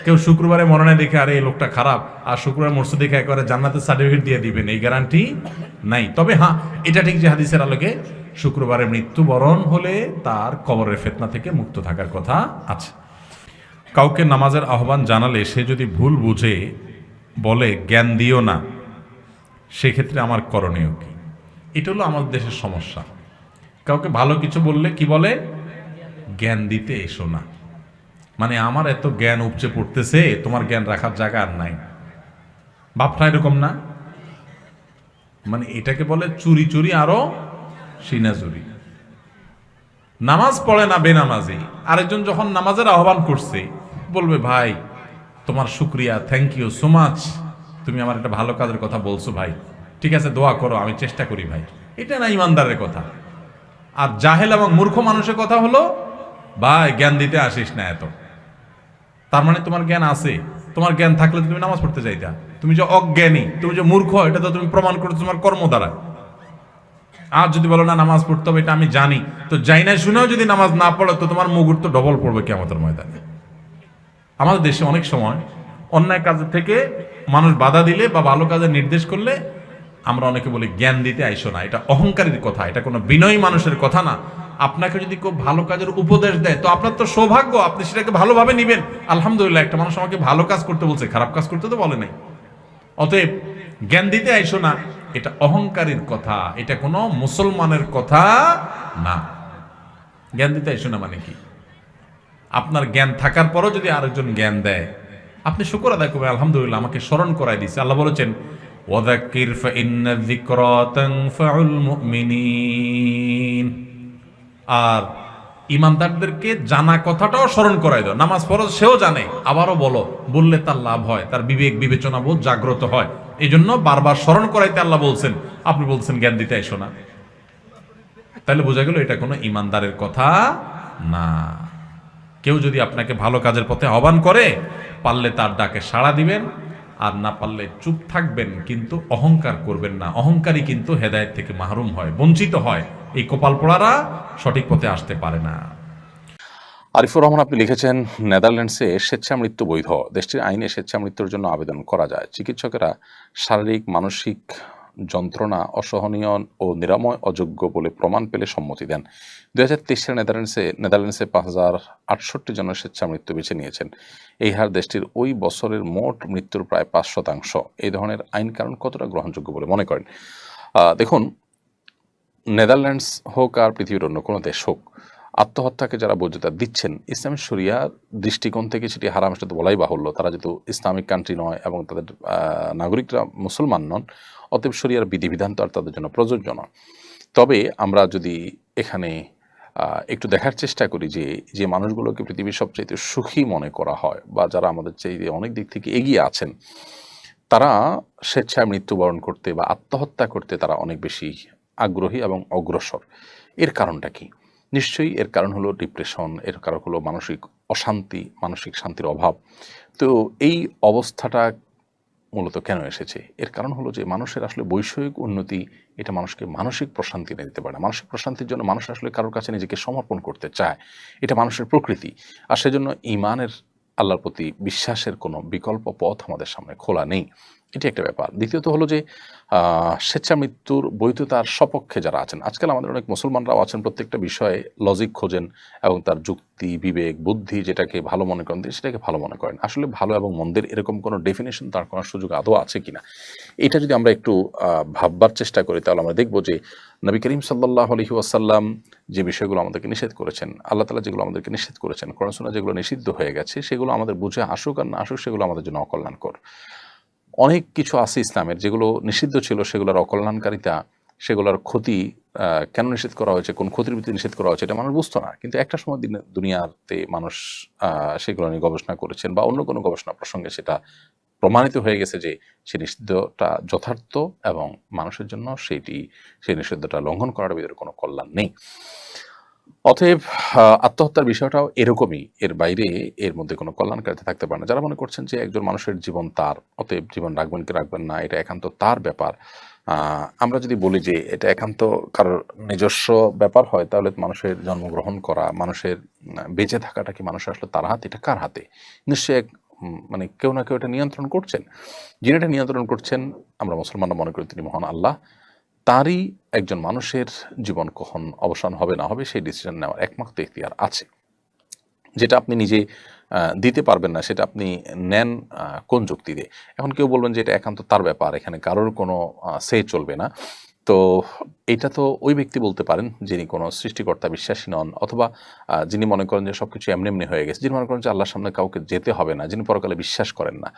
কেউ শুক্রবারে মনে নাই দেখে আরে এই লোকটা খারাপ, আর শুক্রবার মরছে দেখে একেবারে জান্নাতের সার্টিফিকেট দিয়ে দিবেন, এই গ্যারান্টি নাই। তবে হ্যাঁ, এটা ঠিক যে হাদিসের আলোকে শুক্রবারে মৃত্যুবরণ হলে তার কবরের ফিতনা থেকে মুক্ত থাকার কথা আছে। কাউকে নামাজের আহ্বান জানালে সে যদি ভুল বুঝে বলে জ্ঞান দিও না, সেক্ষেত্রে আমার করণীয় কি? এটা হলো আমাদের দেশের সমস্যা। কাউকে ভালো কিছু বললে কি বলে? জ্ঞান দিতে এসো না। মানে আমার এত জ্ঞান উপচে পড়তেছে, তোমার জ্ঞান রাখার জায়গা আর নাই। ভাবটা এরকম না? মানে এটাকে বলে চুরি চুরি আরো সিনা চুরি। নামাজ পড়ে না বেনামাজি, আরেকজন যখন নামাজের আহ্বান করছে বলবে ভাই তোমার শুক্রিয়া, থ্যাংক ইউ সো মাচ, তুমি আমার একটা ভালো কাজের কথা বলছো ভাই, ঠিক আছে দোয়া করো, আমি চেষ্টা করি ভাই। এটা না ইমানদারের কথা। আর জাহেল এবং মূর্খ মানুষের কথা হলো ভাই জ্ঞান দিতে আসিস না এত। তার মানে তোমার জ্ঞান আছে, তোমার জ্ঞান থাকলে তুমি নামাজ পড়তে যাইতা। তুমি যে অজ্ঞানী, তুমি যে মূর্খ, এটা তো তুমি প্রমাণ করছো তোমার কর্ম দ্বারা। আর যদি বলো না নামাজ পড়তে হবে, এটা আমি জানি, তো যাই না শুনেও যদি নামাজ না পড়ো তো তোমার মুগুর তো ডবল পড়বে কিয়ামতের ময়দানে। আমাদের দেশে অনেক সময় অন্যায় কাজের থেকে মানুষ বাধা দিলে বা ভালো কাজের নির্দেশ করলে আমরা অনেকে বলি জ্ঞান দিতে আইসো না। এটা অহংকারীর কথা, এটা কোনো বিনয়ী মানুষের কথা না। আপনাকে যদি কেউ ভালো কাজের উপদেশ দেয় তো আপনার তো সৌভাগ্য, আপনি সেটাকে ভালোভাবে নিবেন। আলহামদুলিল্লাহ, একটা মানুষ আমাকে ভালো কাজ করতে বলছে, খারাপ কাজ করতে তো বলে নাই। অতএব জ্ঞান দিতে আইসো না, এটা অহংকারীর কথা, এটা কোনো মুসলমানের কথা না। জ্ঞান দিতে আইসো না মানে কি? আপনার জ্ঞান থাকার পরও যদি আরেকজন জ্ঞান দেয়, আপনি শুকর আদায় করবেন, আলহামদুলিল্লাহ আমাকে স্মরণ করাই দিচ্ছে। আল্লাহ বলেছেন ওয়াযাক্কির ফাইন্না যিকরা তানফাউল মুমিনিন। আর ইমানদারদেরকে জানা কথাটাও স্মরণ করাই দাও। নামাজ পড়ো, সেও জানে, আবারও বলো, বললে তার লাভ হয়, তার বিবেক বিবেচনা বোধ জাগ্রত হয়। এই জন্য বারবার স্মরণ করাইতে আল্লাহ বলছেন, আপনি বলছেন জ্ঞান দিতে আইসো না। তাহলে বোঝা গেল এটা কোনো ইমানদারের কথা না। কেউ যদি আপনাকে ভালো কাজের পথে আহ্বান করে, পারলে তার ডাকে সাড়া দিবেন, আর না পারলে চুপ থাকবেন, কিন্তু অহংকার করবেন না। অহংকারী কিন্তু হেদায়েত থেকে মাহরুম হয়, বঞ্চিত হয়। এই কপাল পোড়ারা সঠিক পথে আসতে পারে না। আরিফুর রহমান আপনি লিখেছেন, নেদারল্যান্ডসে স্বেচ্ছা মৃত্যু বৈধ। দেশটির আইনে স্বেচ্ছা মৃত্যুর জন্য আবেদন করা যায়। চিকিৎসকেরা শারীরিক মানসিক যন্ত্রণা অসহনীয় ও নিরাময় অযোগ্য বলে প্রমাণ পেলে সম্মতি দেন। 2023 সালে নেদারল্যান্ডসে 5068 জনের স্বেচ্ছা মৃত্যু বেছে নিয়েছেন। এই হার দেশটির ওই বছরের মোট মৃত্যুর প্রায় 5%। এই ধরনের আইন কানুন কতটা গ্রহণযোগ্য বলে মনে করেন? দেখুন, নেদারল্যান্ডস হোক আর পৃথিবীর অন্য কোনো দেশ হোক, আত্মহত্যাকে যারা বৈধতা দিচ্ছেন, ইসলামী শরিয়ার দৃষ্টিকোণ থেকে সেটি হারাম, সেটা তো বলাই বাহুল্য। তারা যেহেতু ইসলামিক কান্ট্রি নয় এবং তাদের নাগরিকরা মুসলমান নন, অতএব শরিয়ার বিধিবিধান তো আর তাদের জন্য প্রযোজ্য নয়। তবে আমরা যদি এখানে একটু দেখার চেষ্টা করি যে মানুষগুলোকে পৃথিবীর সবচাইতে সুখী মনে করা হয় বা যারা আমাদের চাইতে অনেক দিক থেকে এগিয়ে আছেন, তারা স্বেচ্ছায় মৃত্যুবরণ করতে বা আত্মহত্যা করতে তারা অনেক বেশি আগ্রহী এবং অগ্রসর। এর কারণটা কি? নিশ্চয়ই এর কারণ হলো ডিপ্রেশন, এর কারণ হলো মানসিক অশান্তি, মানসিক শান্তির অভাব। তো এই অবস্থাটা মূলত কেন এসেছে? এর কারণ হলো যে মানুষের আসলে বৈষয়িক উন্নতি এটা মানুষকে মানসিক প্রশান্তি এনে দিতে পারে না। মানসিক প্রশান্তির জন্য মানুষ আসলে কারোর কাছে নিজেকে সমর্পণ করতে চায়, এটা মানুষের প্রকৃতি। আর সেজন্য ঈমানের, আল্লাহর প্রতি বিশ্বাসের কোনো বিকল্প পথ আমাদের সামনে খোলা নেই। এটি একটা ব্যাপার। দ্বিতীয়ত হলো যে স্বেচ্ছা মৃত্যুর বৈধতার সপক্ষে যারা আছেন, আজকাল আমাদের অনেক মুসলমানরাও আছেন, প্রত্যেকটা বিষয়ে লজিক খোঁজেন এবং তার যুক্তি, বিবেক, বুদ্ধি যেটাকে ভালো মনে করেন সেটাকে ভালো মনে করেন। আসলে ভালো এবং মন্দের এরকম কোনো ডেফিনেশন তার কোনো সুযোগ আদৌ আছে কিনা, এটা যদি আমরা একটু ভাববার চেষ্টা করি, তাহলে আমরা দেখব যে নবী করিম সাল্লাল্লাহু আলাইহি ওয়াসাল্লাম যে বিষয়গুলো আমাদেরকে নিষেধ করেছেন, আল্লাহ তাআলা যেগুলো আমাদেরকে নিষেধ করেছেন, কোরআন সুন্নাহ যেগুলো নিষিদ্ধ হয়ে গেছে, সেগুলো আমাদের বুঝে আসুক আর না আসুক, সেগুলো আমাদের জন্য অকল্যাণকর। অনেক কিছু আছে ইসলামের যেগুলো নিষিদ্ধ ছিল, সেগুলোর অকল্যাণকারিতা, সেগুলোর ক্ষতি কেন নিষেধ করা হয়েছে, কোন ক্ষতির ভিত্তিতে নিষেধ করা হয়েছে, এটা মানুষ বুঝতো না। কিন্তু একটা সময় দুনিয়াতে মানুষ সেগুলো নিয়ে গবেষণা করেছেন বা অন্য কোনো গবেষণা প্রসঙ্গে সেটা প্রমাণিত হয়ে গেছে যে সেই নিষিদ্ধটা যথার্থ এবং মানুষের জন্য সেই নিষিদ্ধটা লঙ্ঘন করার ভিতরে কোনো কল্যাণ নেই। অতএব আত্মহত্যার বিষয়টাও এরকমই, এর বাইরে এর মধ্যে কোনো কল্যাণকারিতা থাকতে পারে না। যারা মনে করছেন যে একজন মানুষের জীবন তার, অতএব জীবন রাখবেন কি রাখবেন না এটা একান্ত তার ব্যাপার, আমরা যদি বলি যে এটা একান্ত কারোর নিজস্ব ব্যাপার হয়, তাহলে মানুষের জন্মগ্রহণ করা, মানুষের বেঁচে থাকাটা কি মানুষের আসলে তার হাতে? এটা কার হাতে? নিশ্চয়ই এক মানে কেউ না কেউ এটা নিয়ন্ত্রণ করছেন। যিনি এটা নিয়ন্ত্রণ করছেন, আমরা মুসলমানরা মনে করি তিনি মহান আল্লাহ। তারই একজন মানুষের জীবন কখন অবসান হবে না হবে সেই ডিসিশন নেওয়ার একমাত্র ইখতিয়ার আছে। যেটা আপনি নিজে দিতে পারবেন না, সেটা আপনি নেন কোন যুক্তি দিয়ে? এখন কেউ বলবেন যে এটা একান্ত তার ব্যাপার, এখানে কারোর কোনো সে চলবে না। তো এটা তো ওই ব্যক্তি বলতে পারেন যিনি কোনো সৃষ্টিকর্তা বিশ্বাসী নন, অথবা যিনি মনে করেন যে সবকিছু এমনি এমনি হয়ে গেছে, যিনি মনে করেন যে আল্লাহর সামনে কাউকে যেতে হবে না, যিনি পরকালে বিশ্বাস করেন না।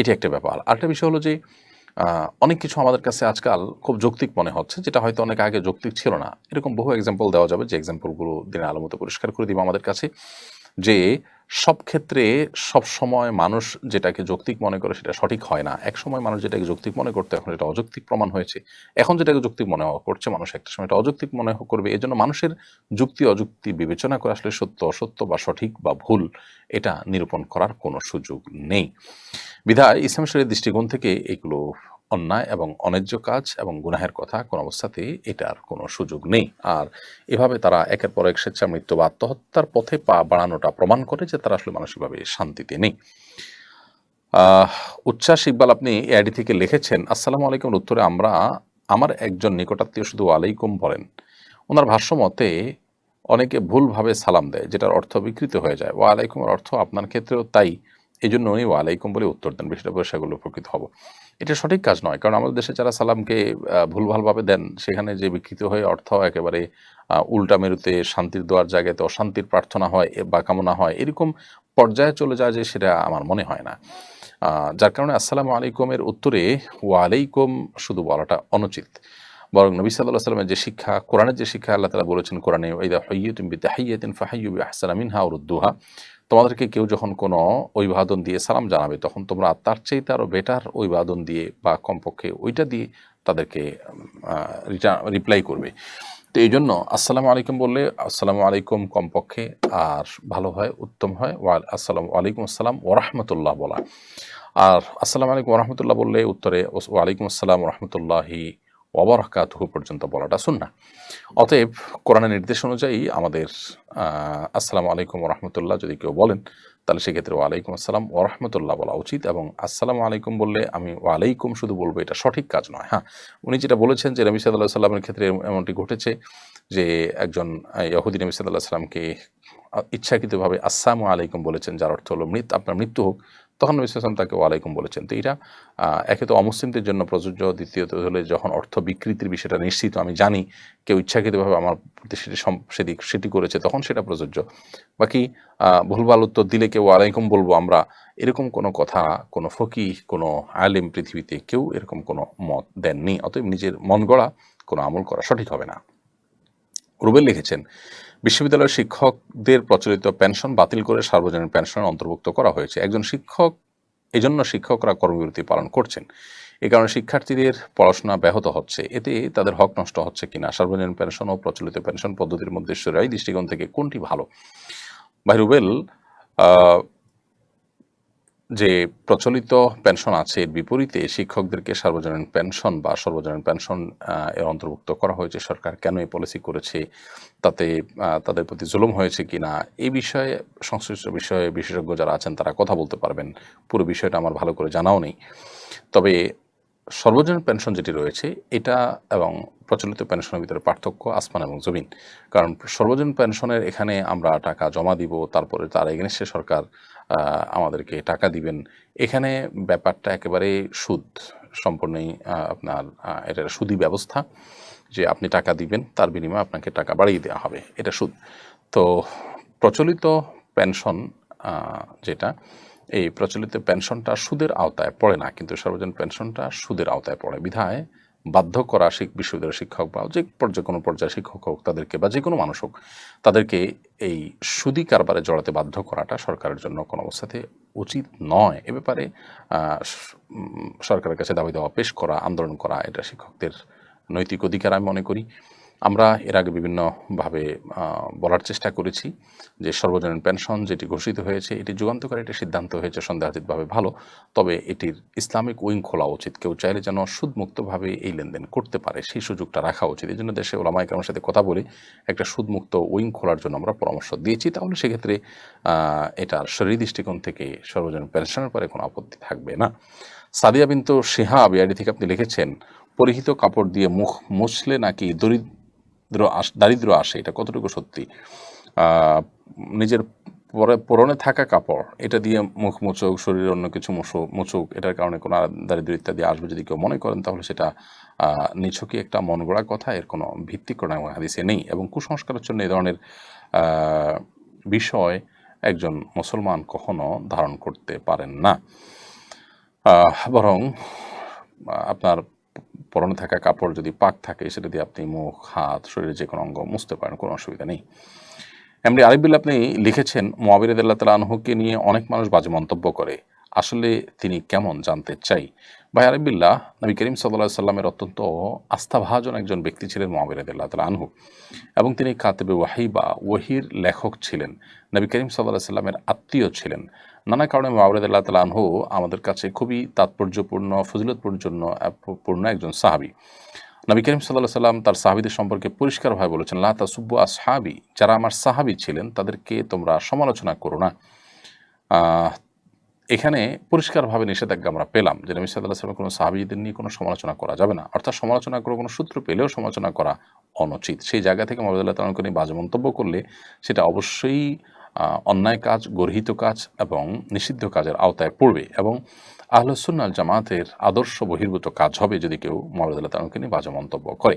এটি একটা ব্যাপার। আরেকটা বিষয় হলো যে অনেক কিছু আমাদের কাছে আজকাল খুব যৌক্তিক মনে হচ্ছে, যেটা হয়তো অনেক আগে যৌক্তিক ছিল না। এরকম বহু এক্সাম্পল দেওয়া যাবে, যে এক্সাম্পলগুলো দিনের আলো মতো পরিষ্কার করে দিব আমাদের কাছে, যে সব ক্ষেত্রে সব সময় মানুষ যেটাকে যৌক্তিক মনে করে সেটা সঠিক হয় না। এক সময় মানুষ যেটাকে যৌক্তিক মনে করতে, এখন এটা অযৌক্তিক প্রমাণ হয়েছে। এখন যেটাকে যৌক্তিক মনে করছে মানুষ, একটা সময় এটা অযৌক্তিক মনে করবে। এই জন্য মানুষের যুক্তি অযুক্তি বিবেচনা করে আসলে সত্য অসত্য বা সঠিক বা ভুল এটা নিরূপণ করার কোনো সুযোগ নেই। বিধায় ইসলাম শরীয়তের দৃষ্টিকোণ থেকে এগুলো অন্যায় এবং অন্যায্য কাজ এবং গুনাহের কথা কোন অবস্থাতেই এটার কোনো সুযোগ নেই। আর এভাবে তারা একের পর এক স্বেচ্ছা মৃত্যু বা আত্মহত্যার পথে পা বাড়ানোটা প্রমাণ করে যে তারা আসলে মানসিকভাবে শান্তিতে নেই। উচ্ছ্বাস ইকবাল আপনি এআইডি থেকে লিখেছেন, আসসালামু আলাইকুম। উত্তরে আমার একজন নিকটাত্মীয় শুধু ওয়ালাইকুম বলেন। ওনার ভাষ্য মতে অনেকে ভুলভাবে সালাম দেয়, যেটার অর্থ বিকৃত হয়ে যায়। ওয়ালাইকুমের অর্থ আপনার ক্ষেত্রেও তাই, এই জন্য উনি ওয়ালাইকুম বলে উত্তর দেন। বিষয়টা বলে সেগুলো উপকৃত হব। এটা সঠিক কাজ নয়, কারণ আমাদের দেশে যারা সালামকে ভুলভালভাবে দেন, সেখানে যে বিকৃত হয়ে অর্থ একেবারে উল্টা মেরুতে শান্তির দোয়ার জায়গাতে অশান্তির প্রার্থনা হয় বা কামনা হয়, এরকম পর্যায়ে চলে যায় যে সেটা আমার মনে হয় না। যার কারণে আসসালামু আলাইকুমের উত্তরে ওয়ালাইকুম শুধু বলাটা অনুচিত। বরং নবী সাল্লাল্লাহু আলাইহি ওয়াসাল্লামের যে শিক্ষা, কোরআনের যে শিক্ষা আল্লাহ তাআলা বলেছেন কোরআনে, ওয়াইদা হুয়্যিতুম বিতাহিয়্যাতিন ফাহাইয়্যু বিআহসানা মিনহা আও রুদ্দুহা, তোমাদেরকে কেউ যখন কোনো অভিবাদন দিয়ে সালাম জানাবে, তখন তোমরা তার চাইতে আরও বেটার অভিবাদন দিয়ে বা কমপক্ষে ওইটা দিয়ে তাদেরকে রিপ্লাই করবে। তো এই জন্য আসসালামু আলাইকুম বললে আসসালামু আলাইকুম কমপক্ষে, আর ভালো হয়, উত্তম হয় আসসালামু আলাইকুম আসসালাম ওয়া রাহমাতুল্লাহ বলা। আর আসসালামু আলাইকুম ওয়া রাহমাতুল্লাহ বললে উত্তরে ওয়ালাইকুম আসসালাম ওয়া রাহমাতুল্লাহি ওয়া বারাকাতুহু পর্যন্ত বলাটা সুন্নাহ। অতএব কোরআনের নির্দেশ অনুযায়ী আমাদের আসসালামু আলাইকুম ওয়া রাহমাতুল্লাহ যদি কেউ বলেন, তাহলে সেক্ষেত্রে ওয়ালাইকুম আসসালাম ওয়া রাহমাতুল্লাহ বলা উচিত। এবং আসসালামু আলাইকুম বললে আমি ওয়ালাইকুম শুধু বলবো, এটা সঠিক কাজ নয়। হ্যাঁ, উনি যেটা বলেছেন যে নবী সাল্লাল্লাহু আলাইহি ওয়াসাল্লামের ক্ষেত্রে এমনটি ঘটেছে যে একজন ইহুদি নবী সাল্লাল্লাহু আলাইহি ওয়াসাল্লামকে ইচ্ছাকৃতভাবে আসসালামু আলাইকুম বলেছেন, যার অর্থ হলো আপনার মৃত্যু হোক, তখন নবী সাল্লাল্লাহু আলাইহি ওয়াসাল্লাম তাকে ওয়ালাইকুম বলেছেন। তো এটা একে তো অমুসলিমদের জন্য প্রযোজ্য, দ্বিতীয়ত হলে যখন অর্থ বিকৃতির বিষয়টা নিশ্চিত আমি জানি কেউ ইচ্ছাকৃতভাবে আমার প্রতি সেটি করেছে, তখন সেটা প্রযোজ্য। বাকি ভুলভাল উত্তর দিলে কেউ ওয়ালাইকুম বলবো আমরা, এরকম কোনো কথা কোনো ফকিহ, কোনো আলেম পৃথিবীতে কেউ এরকম কোনো মত দেননি। অতএব নিজের মন গড়া কোনো আমল করা সঠিক হবে না। রুবেল লিখেছেন, বিশ্ববিদ্যালয়ের শিক্ষকদের প্রচলিত পেনশন বাতিল করে সার্বজনীন পেনশনের অন্তর্ভুক্ত করা হয়েছে। এজন্য শিক্ষকরা কর্মবিরতি পালন করছেন। এ কারণে শিক্ষার্থীদের পড়াশোনা ব্যাহত হচ্ছে। এতে তাদের হক নষ্ট হচ্ছে কিনা, সার্বজনীন পেনশন ও প্রচলিত পেনশন পদ্ধতির মধ্যে শরীয়ী দৃষ্টিকোণ থেকে কোনটি ভালো? ভাই রুবেল, যে প্রচলিত পেনশন আছে এর বিপরীতে শিক্ষকদেরকে সার্বজনীন পেনশন বা সর্বজনীন পেনশন এর অন্তর্ভুক্ত করা হয়েছে। সরকার কেন এই পলিসি করেছে, তাতে তাদের প্রতি জুলুম হয়েছে কিনা, এই বিষয়ে সংশ্লিষ্ট বিষয়ে বিশেষজ্ঞ যারা আছেন তারা কথা বলতে পারবেন। পুরো বিষয়টা আমার ভালো করে জানাও নেই। তবে সর্বজনীন পেনশন যেটি রয়েছে এটা এবং প্রচলিত পেনশনের ভিতরে পার্থক্য আসমান এবং জমিন। কারণ সর্বজনীন পেনশনের এখানে আমরা টাকা জমা দিব, তারপরে তার এগেনস্টে সরকার আমাদেরকে টাকা দিবেন। এখানে ব্যাপারটা একেবারে সুদ সম্পূর্ণই আপনার এটা সুদী ব্যবস্থা, যে আপনি টাকা দিবেন তার বিনিময়ে আপনাকে টাকা বাড়িয়ে দেওয়া হবে, এটা সুদ। তো প্রচলিত পেনশন যেটা, এই প্রচলিত পেনশনটা সুদের আওতায় পড়ে না, কিন্তু সর্বজনীন পেনশনটা সুদের আওতায় পড়ে। বিধায় বাধ্য করা বিশ্ববিদ্যালয়ের শিক্ষক বা যে কোনো পর্যায়ে শিক্ষক হোক তাদেরকে, বা যে কোনো মানুষ হোক, তাদেরকে এই সুদী কারবারে জড়াতে বাধ্য করাটা সরকারের জন্য কোনো অবস্থাতে উচিত নয়। এ ব্যাপারে সরকারের কাছে দাবি দেওয়া পেশ করা, আন্দোলন করা, এটা শিক্ষকদের নৈতিক অধিকার আমি মনে করি। আমরা এর আগে বিভিন্নভাবে বলার চেষ্টা করেছি যে সর্বজনীন পেনশন যেটি ঘোষিত হয়েছে এটি যুগান্তকারী একটি সিদ্ধান্ত হয়েছে, সন্দেহাতীতভাবে ভালো। তবে এটির ইসলামিক উইং খোলা উচিত। কেউ চাইলে যেন সুদমুক্তভাবে এই লেনদেন করতে পারে, সেই সুযোগটা রাখা উচিত। এই জন্য দেশে ওলামায়ে কেরামের সাথে কথা বলে একটা সুদমুক্ত উইং খোলার জন্য আমরা পরামর্শ দিয়েছি। তাহলে সেক্ষেত্রে এটার শরীয়ী দৃষ্টিকোণ থেকে সর্বজনীন পেনশনের পরে কোনো আপত্তি থাকবে না। সাদিয়া বিনতু শিহাব বিআইডি থেকে আপনি লিখেছেন, পরিহিত কাপড় দিয়ে মুখ মুছলে নাকি দারিদ্র আসে, এটা কতটুকু সত্যি? নিজের পরনে থাকা কাপড় এটা দিয়ে মুখ মুছুক, শরীরে অন্য কিছু মুছুক, এটার কারণে কোনো দারিদ্র ইত্যাদি আসবে যদি কেউ মনে করেন, তাহলে সেটা নিছকই একটা মন গড়া কথা, এর কোনো ভিত্তি কোরআন এবং হাদিসে নেই। এবং কুসংস্কারের জন্য এই ধরনের বিষয় একজন মুসলমান কখনো ধারণ করতে পারেন না। বরং আপনার পরনে থাকা কাপড় যদি পাক থাকে, সেটা দিয়ে আপনি মুখ, হাত, শরীরের যে কোনো অঙ্গ মুছতে পারেন, কোনো অসুবিধা নেই। এমডি আরিফ বিল্লাহ আপনি লিখেছেন, মুআবিয়া রাদিয়াল্লাহু তাআলা আনহুকে নিয়ে অনেক মানুষ বাজে মন্তব্য করে, আসলে তিনি কেমন জানতে চাই। ভাই আরিফ বিল্লাহ, নবী করিম সাল্লাল্লাহু আলাইহি সাল্লামের অত্যন্ত আস্থাভাজন একজন ব্যক্তি ছিলেন মুআবিয়া রাদিয়াল্লাহু তাআলা আনহু, এবং তিনি কাতিবে ওয়াহি বা ওহির লেখক ছিলেন। নবী করিম সাল্লাল্লাহু আলাইহি সাল্লামের আত্মীয় ছিলেন। নানা কারণে মুআবিয়া রাদিয়াল্লাহু তাআলা আনহু আমাদের কাছে খুবই তাৎপর্যপূর্ণ, ফজিলতপূর্ণ একজন সাহাবী। নবী করিম সাল্লাল্লাহু আলাইহি সাল্লাম তার সাহাবীদের সম্পর্কে পরিষ্কারভাবে বলেছেন, লা তাসুব্বু আসহাবি, যারা আমার সাহাবী ছিলেন তাদেরকে তোমরা সমালোচনা করো না। এখানে পরিষ্কারভাবে নিষেধাজ্ঞা আমরা পেলাম যে নবী সাল্লাল্লাহু আলাইহি ওয়াসাল্লাম কোনো সাহাবীদের নিয়ে কোনো সমালোচনা করা যাবে না, অর্থাৎ সমালোচনা করে কোনো সূত্র পেলেও সমালোচনা করা অনুচিত। সেই জায়গা থেকে মুআবিয়া রাদিয়াল্লাহু তাআলা নিয়ে বাজে মন্তব্য করলে সেটা অবশ্যই অন্যায় কাজ, গর্হিত কাজ এবং নিষিদ্ধ কাজের আওতায় পড়বে। এবং আহলুস সুন্নাহ ওয়াল জামাতের আদর্শ বহির্ভূত কাজ হবে যদি কেউ মুআবিয়া রাদিয়াল্লাহু তাআলাকে নিয়ে বাজে মন্তব্য করে।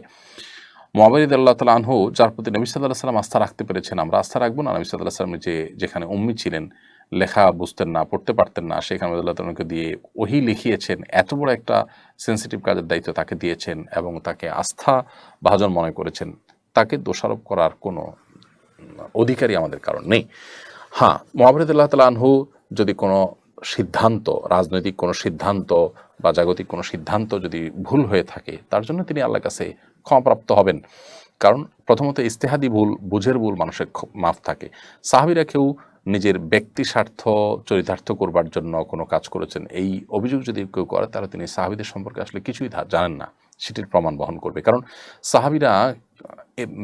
মুআবিয়া রাদিয়াল্লাহু তাআলা আনহু, যার প্রতি নবী সাল্লাল্লাহু আলাইহি ওয়াসাল্লাম আস্থা রাখতে পেরেছেন, আমরা আস্থা রাখবো না? নবী সাল্লাল্লাহু আলাইহি ওয়াসাল্লাম যেখানে উম্মি ছিলেন, লেখা বুঝতেন না, পড়তে পারতেন না, সেখানে রাদিয়াল্লাহু তাআলাকে দিয়ে ওহী লিখিয়েছেন, এত বড় একটা সেন্সিটিভ কাজের দায়িত্ব তাকে দিয়েছেন এবং তাকে আস্থা ভাজন মনে করেছেন, তাকে দোষারোপ করার কোনো অধিকারই আমাদের কারণ নেই। হ্যাঁ, মুআবিয়া রাদিয়াল্লাহু তাআলা আনহু যদি কোনো সিদ্ধান্ত, রাজনৈতিক কোনো সিদ্ধান্ত বা জাগতিক কোনো সিদ্ধান্ত যদি ভুল হয়ে থাকে, তার জন্য তিনি আল্লাহর কাছে ক্ষমাপ্রাপ্ত হবেন। কারণ প্রথমত ইজতিহাদি ভুল, বুঝের ভুল মানুষের মাফ থাকে। সাহাবীরা কেউ নিজের ব্যক্তি স্বার্থ চরিতার্থ করবার জন্য কোনো কাজ করেছেন, এই অভিযোগ যদি কেউ করে, তাহলে তিনি সাহাবীদের সম্পর্কে আসলে কিছুই জানেন না, সেটির প্রমাণ বহন করবে। কারণ সাহাবীরা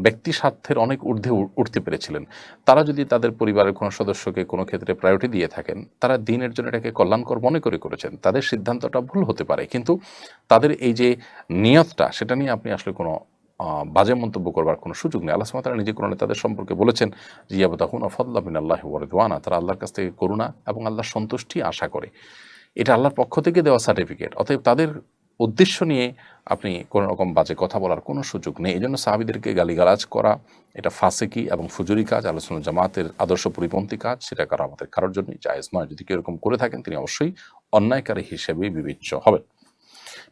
ব্যক্তি স্বার্থের অনেক ঊর্ধ্বে উঠতে পেরেছিলেন। তারা যদি তাদের পরিবারের কোনো সদস্যকে কোনো ক্ষেত্রে প্রায়োরিটি দিয়ে থাকেন, তারা দ্বীনের জন্য এটাকে কল্যাণকর মনে করে করেছেন। তাদের সিদ্ধান্তটা ভুল হতে পারে, কিন্তু তাদের এই যে নিয়তটা, সেটা নিয়ে আপনি আসলে কোনো বাজে মন্তব্য করবার কোনো সুযোগ নেই। আল্লাহ সুবহানাহু ওয়া তাআলা নিজে কোরআনে তাদের সম্পর্কে বলেছেন যে ইয়াবতাগুনা ফাদলাম মিনাল্লাহি ওয়া রিদওয়ানা, তারা আল্লাহর কাছ থেকে করুণা এবং আল্লাহর সন্তুষ্টি আশা করে। এটা আল্লাহর পক্ষ থেকে দেওয়া সার্টিফিকেট। অতএব তাদের উদ্দেশ্য নিয়ে আপনি কোনো রকম বাজে কথা বলার কোনো সুযোগ নেই। এই জন্য সাহাবীদেরকে গালিগালাজ করা এটা ফাসিকি এবং ফুজুরি কাজ, আহলুস সুন্নাহ জামাতের আদর্শ পরিপন্থী কাজ, সেটা করা আমাদের কারোর জন্যই জায়েজ নয়। যদি কেউ এরকম করে থাকেন, তিনি অবশ্যই অন্যায়কারী হিসেবে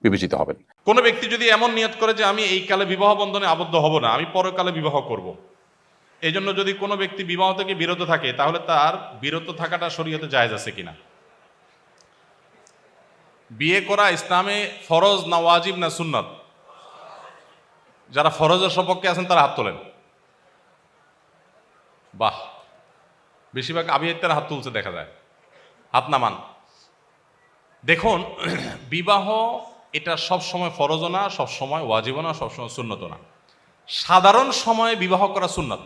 বিবেচিত হবেন। কোনো ব্যক্তি যদি এমন নিয়ত করে যে আমি এই কালে বিবাহ বন্ধনে আবদ্ধ হব না, আমি পরকালে বিবাহ করব, এই জন্য যদি কোনো ব্যক্তি বিবাহ থেকে বিরত থাকে, তাহলে তার বিরত থাকাটা শরীয়তে জায়েজ আছে কিনা? বিয়ে করা ইসলামে ফরজ না ওয়াজিব না সুন্নাত? যারা ফরজের সপক্ষে আছেন তারা হাত তোলেন। বাহ, বেশিরভাগ আবিয়াতের হাত তুলছে দেখা যায়, হাত নামান। দেখুন, বিবাহ এটা সব সময় ফরজও না, সব সময় ওয়াজিবও না, সবসময় সুন্নত না। সাধারণ সময়ে বিবাহ করা সুন্নাত।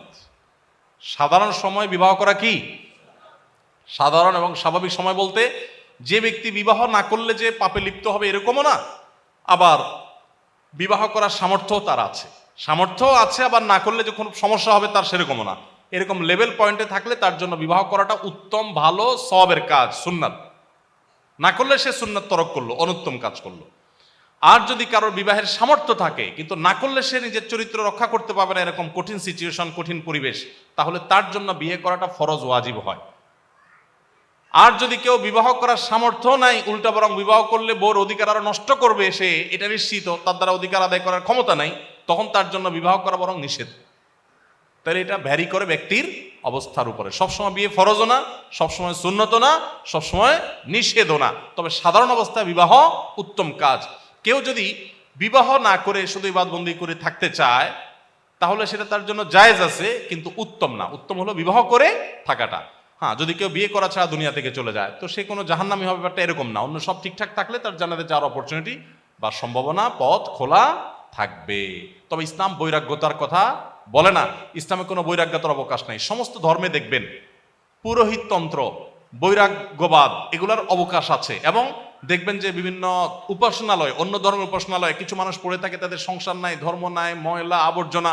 সাধারণ সময় বিবাহ করা কি? সাধারণ এবং স্বাভাবিক সময় বলতে যে ব্যক্তি বিবাহ না করলে যে পাপে লিপ্ত হবে এরকমও না, আবার বিবাহ করার সামর্থ্য তার আছে, সামর্থ্য আছে, আবার না করলে যখন সমস্যা হবে তার সেরকমও না। এরকম লেভেল পয়েন্টে থাকলে তার জন্য বিবাহ করাটা উত্তম, ভালো, সওয়াবের কাজ, সুন্নাত। না করলে সে সুন্নাত তরক করলো, অনুত্তম কাজ করলো। আর যদি কারোর বিবাহের সামর্থ্য থাকে কিন্তু না করলে সে নিজের চরিত্র রক্ষা করতে পারবে না, এরকম কঠিন সিচুয়েশন, কঠিন পরিবেশ, তাহলে তার জন্য বিয়ে করাটা ফরজ ওয়াজিব হয়। আর যদি কেউ বিবাহ করার সামর্থ্য নাই, উল্টা বরং বিবাহ করলে বউর অধিকার আরো নষ্ট করবে, সে এটা নিশ্চিত, তার দ্বারা অধিকার আদায় করার ক্ষমতা নাই, তখন তার জন্য বিবাহ করা বরং নিষেধ। তাহলে এটা ভ্যারি করে ব্যক্তির অবস্থার উপরে। সবসময় বিয়ে ফরজও না, সবসময় সুন্নত না, সবসময় নিষেধও না। তবে সাধারণ অবস্থায় বিবাহ উত্তম কাজ। কেউ যদি বিবাহ না করে শুধু ইবাদতবন্দি করে থাকতে চায়, তাহলে সেটা তার জন্য জায়েজ আছে, কিন্তু উত্তম না। উত্তম হলো বিবাহ করে থাকাটা। হ্যাঁ, যদি কেউ বিয়ে করা ছাড়া দুনিয়া থেকে চলে যায়, তো সে কোনো জাহান্নামী হবে ব্যাপারটা এরকম না। অন্য সব ঠিকঠাক থাকলে তার জান্নাতে যাওয়ার অপরচুনিটি বা সম্ভাবনা, পথ খোলা থাকবে। তবে ইসলাম বৈরাগ্যতার কথা বলে না। ইসলামে কোনো বৈরাগ্যতার অবকাশ নাই। সমস্ত ধর্মে দেখবেন পুরোহিততন্ত্র, বৈরাগ্যবাদ, এগুলোর অবকাশ আছে। এবং দেখবেন যে বিভিন্ন উপাসনালয়, অন্য ধর্মের উপাসনালয়ে কিছু মানুষ পড়ে থাকে, তাদের সংসার নাই, ধর্ম নাই, ময়লা আবর্জনা।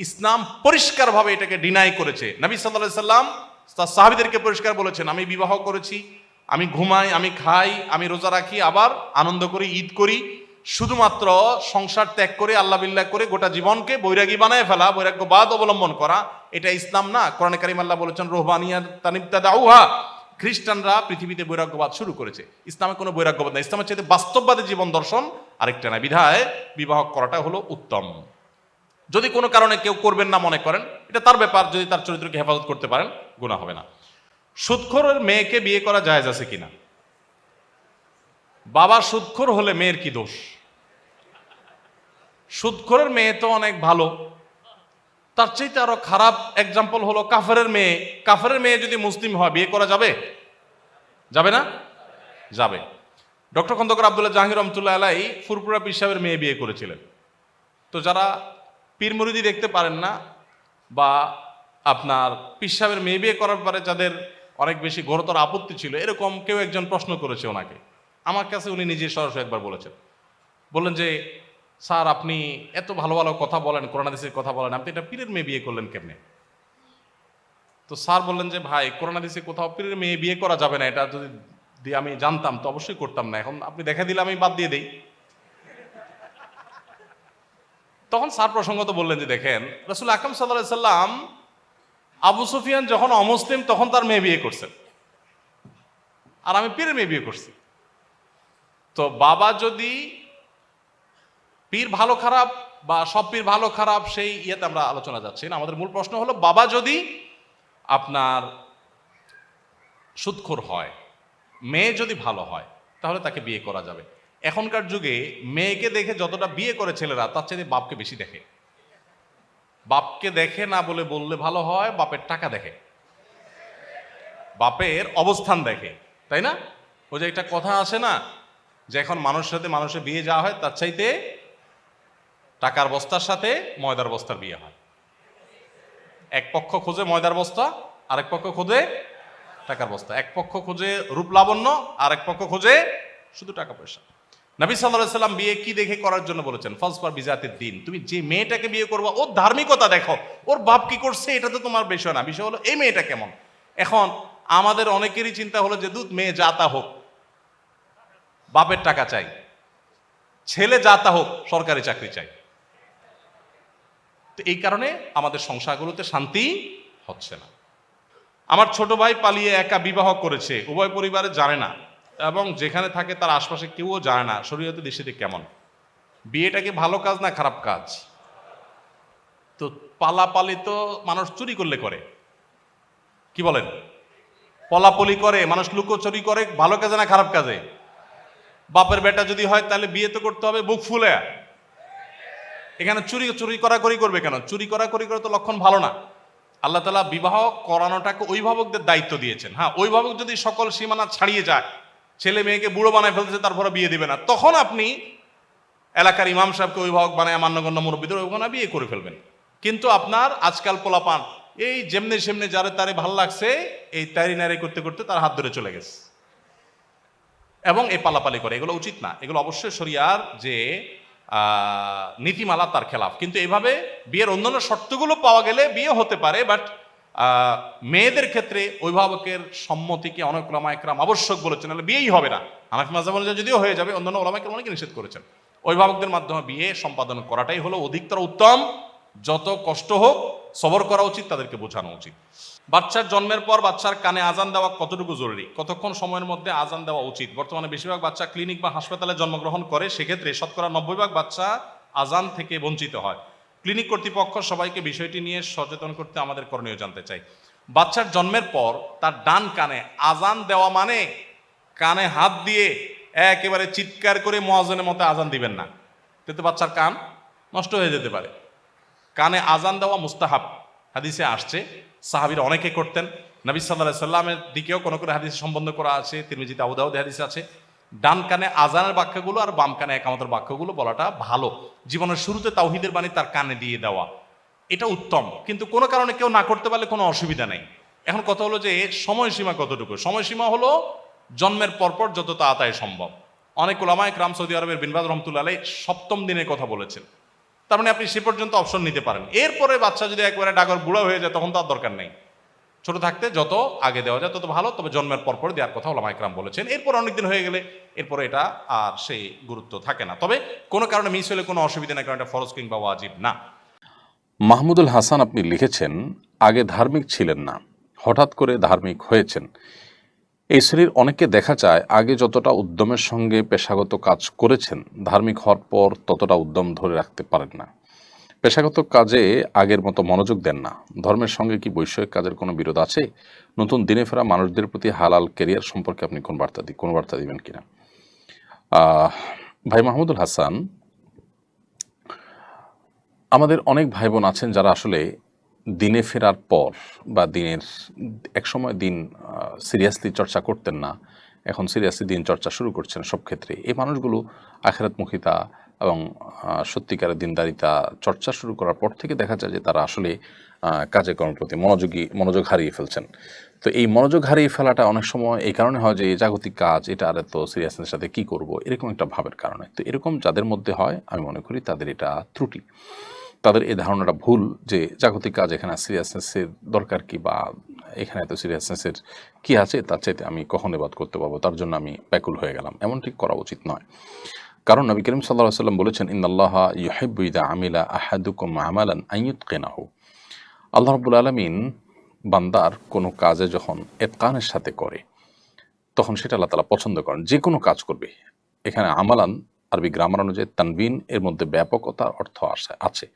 ইসলাম পরিষ্কারভাবে এটাকে ডিনাই করেছে। নবী সাল্লাল্লাহু আলাইহি সাল্লাম তার সাহাবীদেরকে পরিষ্কার বলেছেন, আমি বিবাহ করেছি, আমি ঘুমাই, আমি খাই, আমি রোজা রাখি, আবার আনন্দ করি, ঈদ করি। শুধুমাত্র সংসার ত্যাগ করে, আল্লাহ বিল্লাহ করে গোটা জীবনকে বৈরাগী বানায় ফেলা, বৈরাগ্যবাদ অবলম্বন করা, এটা ইসলাম না। কোরআনে কারীম আল্লাহ বলেছেন রুহবানিয়াতান ইবতাদাউহা, খ্রিস্টানরা পৃথিবীতে বৈরাগ্যবাদ শুরু করেছে। ইসলামে কোনো বৈরাগ্যবাদ নাই। ইসলামের চাইতে বাস্তববাদী জীবন দর্শন আরেকটা না। বিধায় বিবাহ করাটা হলো উত্তম। যদি কোনো কারণে কেউ করবেন না মনে করেন, এটা তার ব্যাপার, যদি তার চরিত্রকে হেফাজত করতে পারেন গুনাহ হবে না। সুদখোরের মেয়েকে বিয়ে করা জায়েজ আছে কিনা? বাবা সুদখোর হলে মেয়ের কি দোষ? সুদখোরের মেয়ে তো অনেক ভালো। তার চাইতে আরো খারাপ এক্সাম্পল হলো কাফেরের মেয়ে। কাফেরের মেয়ে যদি মুসলিম হয়, বিয়ে করা যাবে? যাবে না? যাবে। ডক্টর খন্দকার আব্দুল্লাহ জাহাঙ্গীর রহমতুল্লাহ আলাইহি ফুরফুরা পীর সাহেবের মেয়ে বিয়ে করেছিলেন। তো যারা পীর মুরিদি দেখতে পারেন না, বা আপনার পীর সাহেবের মেয়ে বিয়ে করার পরে যাদের অনেক বেশি ঘোরতর আপত্তি ছিল, এরকম কেউ একজন প্রশ্ন করেছে ওনাকে। আমার কাছে উনি নিজে সরাসরি একবার বললেন যে স্যার, আপনি এত ভালো ভালো কথা বলেন, কোরআন হাদিসের কথা বলেন, আপনি এটা পীরের মেয়ে বিয়ে করলেন কেমনে? তো স্যার বললেন যে ভাই, কোরআন হাদিসে কোথাও পীরের মেয়ে বিয়ে করা যাবে না, এটা যদি দিয়ে আমি জানতাম তো অবশ্যই করতাম না, এখন আপনি দেখা দিলে আমি বাদ দিয়ে দেই। তখন স্যার প্রসঙ্গত বললেন যে দেখেন রাসূল আকরাম সাল্লাল্লাহু আলাইহি সাল্লাম আবু সুফিয়ান যখন অমুসলিম তখন তার মেয়ে বিয়ে করছেন, আর আমি পীরের মেয়ে বিয়ে করছি। তো বাবা যদি পীর ভালো খারাপ বা সব পীর ভালো খারাপ সেই ইয়েতে আমরা আলোচনা যাচ্ছি না, আমাদের মূল প্রশ্ন হলো বাবা যদি আপনার সুদখোর হয়, মেয়ে যদি ভালো হয়, তাহলে তাকে বিয়ে করা যাবে। এখনকার যুগে মেয়েকে দেখে যতটা বিয়ে করে ছেলেরা, তার চেয়ে বাপকে বেশি দেখে। বাপকে দেখে না বলে বললে ভালো হয়, বাপের টাকা দেখে, বাপের অবস্থান দেখে, তাই না? ওই যে একটা কথা আছে না, যে এখন মানুষের সাথে মানুষের বিয়ে যাওয়া হয় তার চাইতে টাকার বস্তার সাথে ময়দার বস্তার বিয়ে হয়। এক পক্ষ খোঁজে ময়দার বস্তা, আরেক পক্ষ খোঁজে টাকার বস্তা। এক পক্ষ খোঁজে রূপ লাবণ্য, আরেক পক্ষ খোঁজে শুধু টাকা পয়সা। নবী সাল্লাল্লাহু আলাইহি সাল্লাম বিয়ে কি দেখে করার জন্য বলেছেন? ফাজফার বিজাতিদ দ্বীন, তুমি যে মেয়েটাকে বিয়ে করবা ওর ধার্মিকতা দেখো, ওর বাপ কি করছে এটা তো তোমার বিষয় না, বিষয় হলো এই মেয়েটা কেমন। এখন আমাদের অনেকেরই চিন্তা হলো যে দুধ মেয়ে যাতা হোক, বাপের টাকা চাই, ছেলে যাতা হোক, সরকারি চাকরি চাই। তো এই কারণে আমাদের সংসারগুলোতে শান্তি হচ্ছে না। আমার ছোট ভাই পালিয়ে একা বিবাহ করেছে, উভয় পরিবারে জানে না, এবং যেখানে থাকে তার আশপাশে কেউও জানে না শরীয়তে দৃষ্টিতে কেমন। বিয়েটা কি ভালো কাজ না খারাপ কাজ? তো পালাপালি তো মানুষ চুরি করলে করে, কি বলেন? পলাপলি করে মানুষ, লুকোচুরি করে, ভালো কাজে না খারাপ কাজে? বাপের বেটা যদি হয় তাহলে বিয়ে তো করতে হবে বুক ফুলে। এখানে চুরি করাকরি করবে কেন? চুরি করাকরি করে তো লক্ষণ ভালো না। আল্লাহ তাআলা বিবাহ করানোটাকে অভিভাবকদের দায়িত্ব দিয়েছেন। হ্যাঁ, অভিভাবক যদি সকল সীমানা ছাড়িয়ে যায়, ছেলে মেয়েকে বুড়ো বানায় ফেলতেছে, তারপরে বিয়ে দিবে না, তখন আপনি এলাকার ইমাম সাহেবকে অভিভাবক বানায়, মান্যগণ্য মুরব্বীদের অভিভাবক বিয়ে করে ফেলবেন। কিন্তু আপনার আজকাল পোলাপান এই যেমনে সেমনে যারে তারে ভাল লাগছে এই তারি নারি করতে করতে তার হাত ধরে চলে গেছে, এবং এই পালাপালি করে। এগুলো উচিত না, এগুলো অবশ্যই শরিয়ার যে নীতিমালা তার খেলাফ। কিন্তু এভাবে বিয়ের অন্যান্য শর্তগুলো পাওয়া গেলে বিয়ে হতে পারে, বাট মেয়েদের ক্ষেত্রে অভিভাবকের সম্মতিকে অনেক ওলামা একরাম আবশ্যক বলেছেন, নাহলে বিয়েই হবে না। হানাফি মাযহাব অনুযায়ী যদিও হয়ে যাবে, অন্যান্য ওলামা একরাম অনেকে নিষেধ করেছেন। অভিভাবকদের মাধ্যমে বিয়ে সম্পাদন করাটাই হলো অধিকতর উত্তম। যত কষ্ট হোক সবর করা উচিত, তাদেরকে বোঝানো উচিত। বাচ্চার জন্মের পর বাচ্চার কানে আজান দেওয়া কতটুকু জরুরি, কতক্ষণ সময়ের মধ্যে আজান দেওয়া উচিত? বর্তমানে বেশিরভাগ বাচ্চা ক্লিনিক বা হাসপাতালে জন্মগ্রহণ করে, সেক্ষেত্রে শতকরা 90% বাচ্চা আজান থেকে বঞ্চিত হয়। ক্লিনিক কর্তৃপক্ষ সবাইকে বিষয়টি নিয়ে সচেতন করতে আমাদের করণীয় জানতে চাই। বাচ্চার জন্মের পর তার ডান কানে আজান দেওয়া মানে কানে হাত দিয়ে একেবারে চিৎকার করে মুয়াজ্জিনের মতো আজান দিবেন না, তাতে বাচ্চার কান নষ্ট হয়ে যেতে পারে। কানে আজান দেওয়া মুস্তাহাব, হাদিসে আসছে, সাহাবীরা অনেকে করতেন। নবী সাল্লাল্লাহু আলাইহি সাল্লামের দিকেও কোনো কোনো হাদিসে সম্বন্ধ করা আছে, তিরমিজিতে, আবু দাউদে হাদিসে আছে। ডান কানে আজানের বাক্যগুলো আর বাম কানে একামতের বাক্যগুলো বলাটা ভালো। জীবনের শুরুতে তাওহীদের বাণী তার কানে দিয়ে দেওয়া, এটা উত্তম। কিন্তু কোনো কারণে কেউ না করতে পারলে কোনো অসুবিধা নেই। এখন কথা হলো যে সময়সীমা কতটুকু? সময়সীমা হলো জন্মের পরপর যত তাড়াতাড়ি সম্ভব। অনেক ওলামা একরাম, সৌদি আরবের বিন বাজ রাহমাতুল্লাহ আলাইহি 7ম দিনের কথা বলেছেন। তার মানে আপনি সে পর্যন্ত অপশন নিতে পারেন। এরপরে বাচ্চা যদি একবারে ডাগর বুড়া হয়ে যায় তখন তো আর দরকার নেই। ছোট থাকতে যত আগে দেওয়া যায় তত ভালো, তবে জন্মের পরপর দেওয়ার কথা ওলামা একরাম বলেছেন। এরপর অনেকদিন হয়ে গেলে এরপরে এটা আর সেই গুরুত্ব থাকে না। তবে কোনো কারণে মিস হলে কোনো অসুবিধা নেই, কারণ এটা ফরজ কিংবা ওয়াজিব না। মাহমুদুল হাসান আপনি লিখেছেন, আগে ধার্মিক ছিলেন না, হঠাৎ করে ধার্মিক হয়েছেন। এই শ্রেণীর অনেককে দেখা যায় আগে যতটা উদ্যমের সঙ্গে পেশাগত কাজ করেছেন, ধার্মিক হওয়ার পর ততটা উদ্যম ধরে রাখতে পারেন না। পেশাগত কাজে আগের মতো মনোযোগ দেন না। ধর্মের সঙ্গে কি বৈষয়িক কাজের কোনো বিরোধ আছে? নতুন দিনে ফেরা মানুষদের প্রতি হালাল ক্যারিয়ার সম্পর্কে আপনি কোন বার্তা দিবেন কিনা? ভাই মাহমুদুল হাসান, আমাদের অনেক ভাই বোন আছেন যারা আসলে দিনে ফেরার পর বা দিনের একসময় দিন সিরিয়াসলি চর্চা করতেন না, এখন সিরিয়াসলি দিন চর্চা শুরু করছেন সব ক্ষেত্রে। এই মানুষগুলো আখিরাতমুখিতা এবং সত্যিকারের দিনদারিতা চর্চা শুরু করার পর থেকে দেখা যায় যে তারা আসলে কাজে কর্মের প্রতি মনোযোগ হারিয়ে ফেলছেন। তো এই মনোযোগ হারিয়ে ফেলাটা অনেক সময় এই কারণে হয় যে এই জাগতিক কাজ, এটা আর এত সিরিয়াসনেস সাথে কী করব, এরকম একটা ভাবের কারণে। তো এরকম যাদের মধ্যে হয় আমি মনে করি তাদের এটা ত্রুটি। তাদের এই ধারণাটা ভুল যে জাগতিক কাজ, এখানে সিরিয়াসনেসের দরকার কি, বা এখানে এত সিরিয়াসনেসের কি আছে, তার চাইতে আমি কখন ইবাদত করতে পারবো, তার জন্য আমি ব্যাকুল হয়ে গেলাম, এমনটি করা উচিত নয়। কারণ নবী করিম সাল্লাল্লাহু আলাইহি ওয়াসাল্লাম বলেছেন, ইন্নাল্লাহা ইউহিব্বু ইযা আমিলা আহাদুকুম আমালান আন ইউতকিনাহু। আল্লাহ রাব্বুল আলামিন বান্দার কোনো কাজে যখন ইতকানের সাথে করে, তখন সেটা আল্লাহ তাআলা পছন্দ করেন। যে কোনো কাজ করবে, এখানে আমালান আরবি গ্রামার অনুযায়ী তানবিন, এর মধ্যে ব্যাপকতার অর্থ আছে।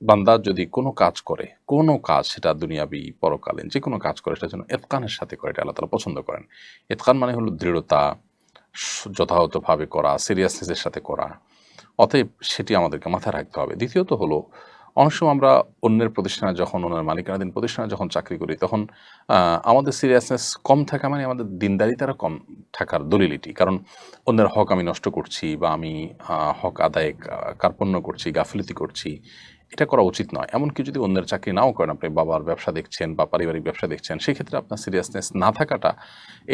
বান্দা যদি কোনো কাজ করে, কোনো কাজ, সেটা দুনিয়াবি পরকালীন যে কোনো কাজ করে, সেটা যেন ইতকানের সাথে করে, এটা আল্লাহ তাআলা পছন্দ করেন। ইতকান মানে হলো দৃঢ়তা, যথাযথভাবে করা, সিরিয়াসনেসের সাথে করা। অতএব সেটি আমাদেরকে মাথায় রাখতে হবে। দ্বিতীয়ত হলো, অনেক সময় আমরা অন্যের প্রতিষ্ঠানে যখন, অন্যের মালিকানাধীন প্রতিষ্ঠানে যখন চাকরি করি, তখন আমাদের সিরিয়াসনেস কম থাকা মানে আমাদের দিনদারিতারা কম থাকার দলিলিটি। কারণ অন্যের হক আমি নষ্ট করছি, বা আমি হক আদায়ে কার্পণ্য করছি, গাফিলতি করছি, এটা করা উচিত নয়। এমনকি যদি অন্যের চাকরি নাও করেন, আপনি বাবার ব্যবসা দেখছেন বা পারিবারিক ব্যবসা দেখছেন, সেক্ষেত্রে আপনার সিরিয়াসনেস না থাকাটা,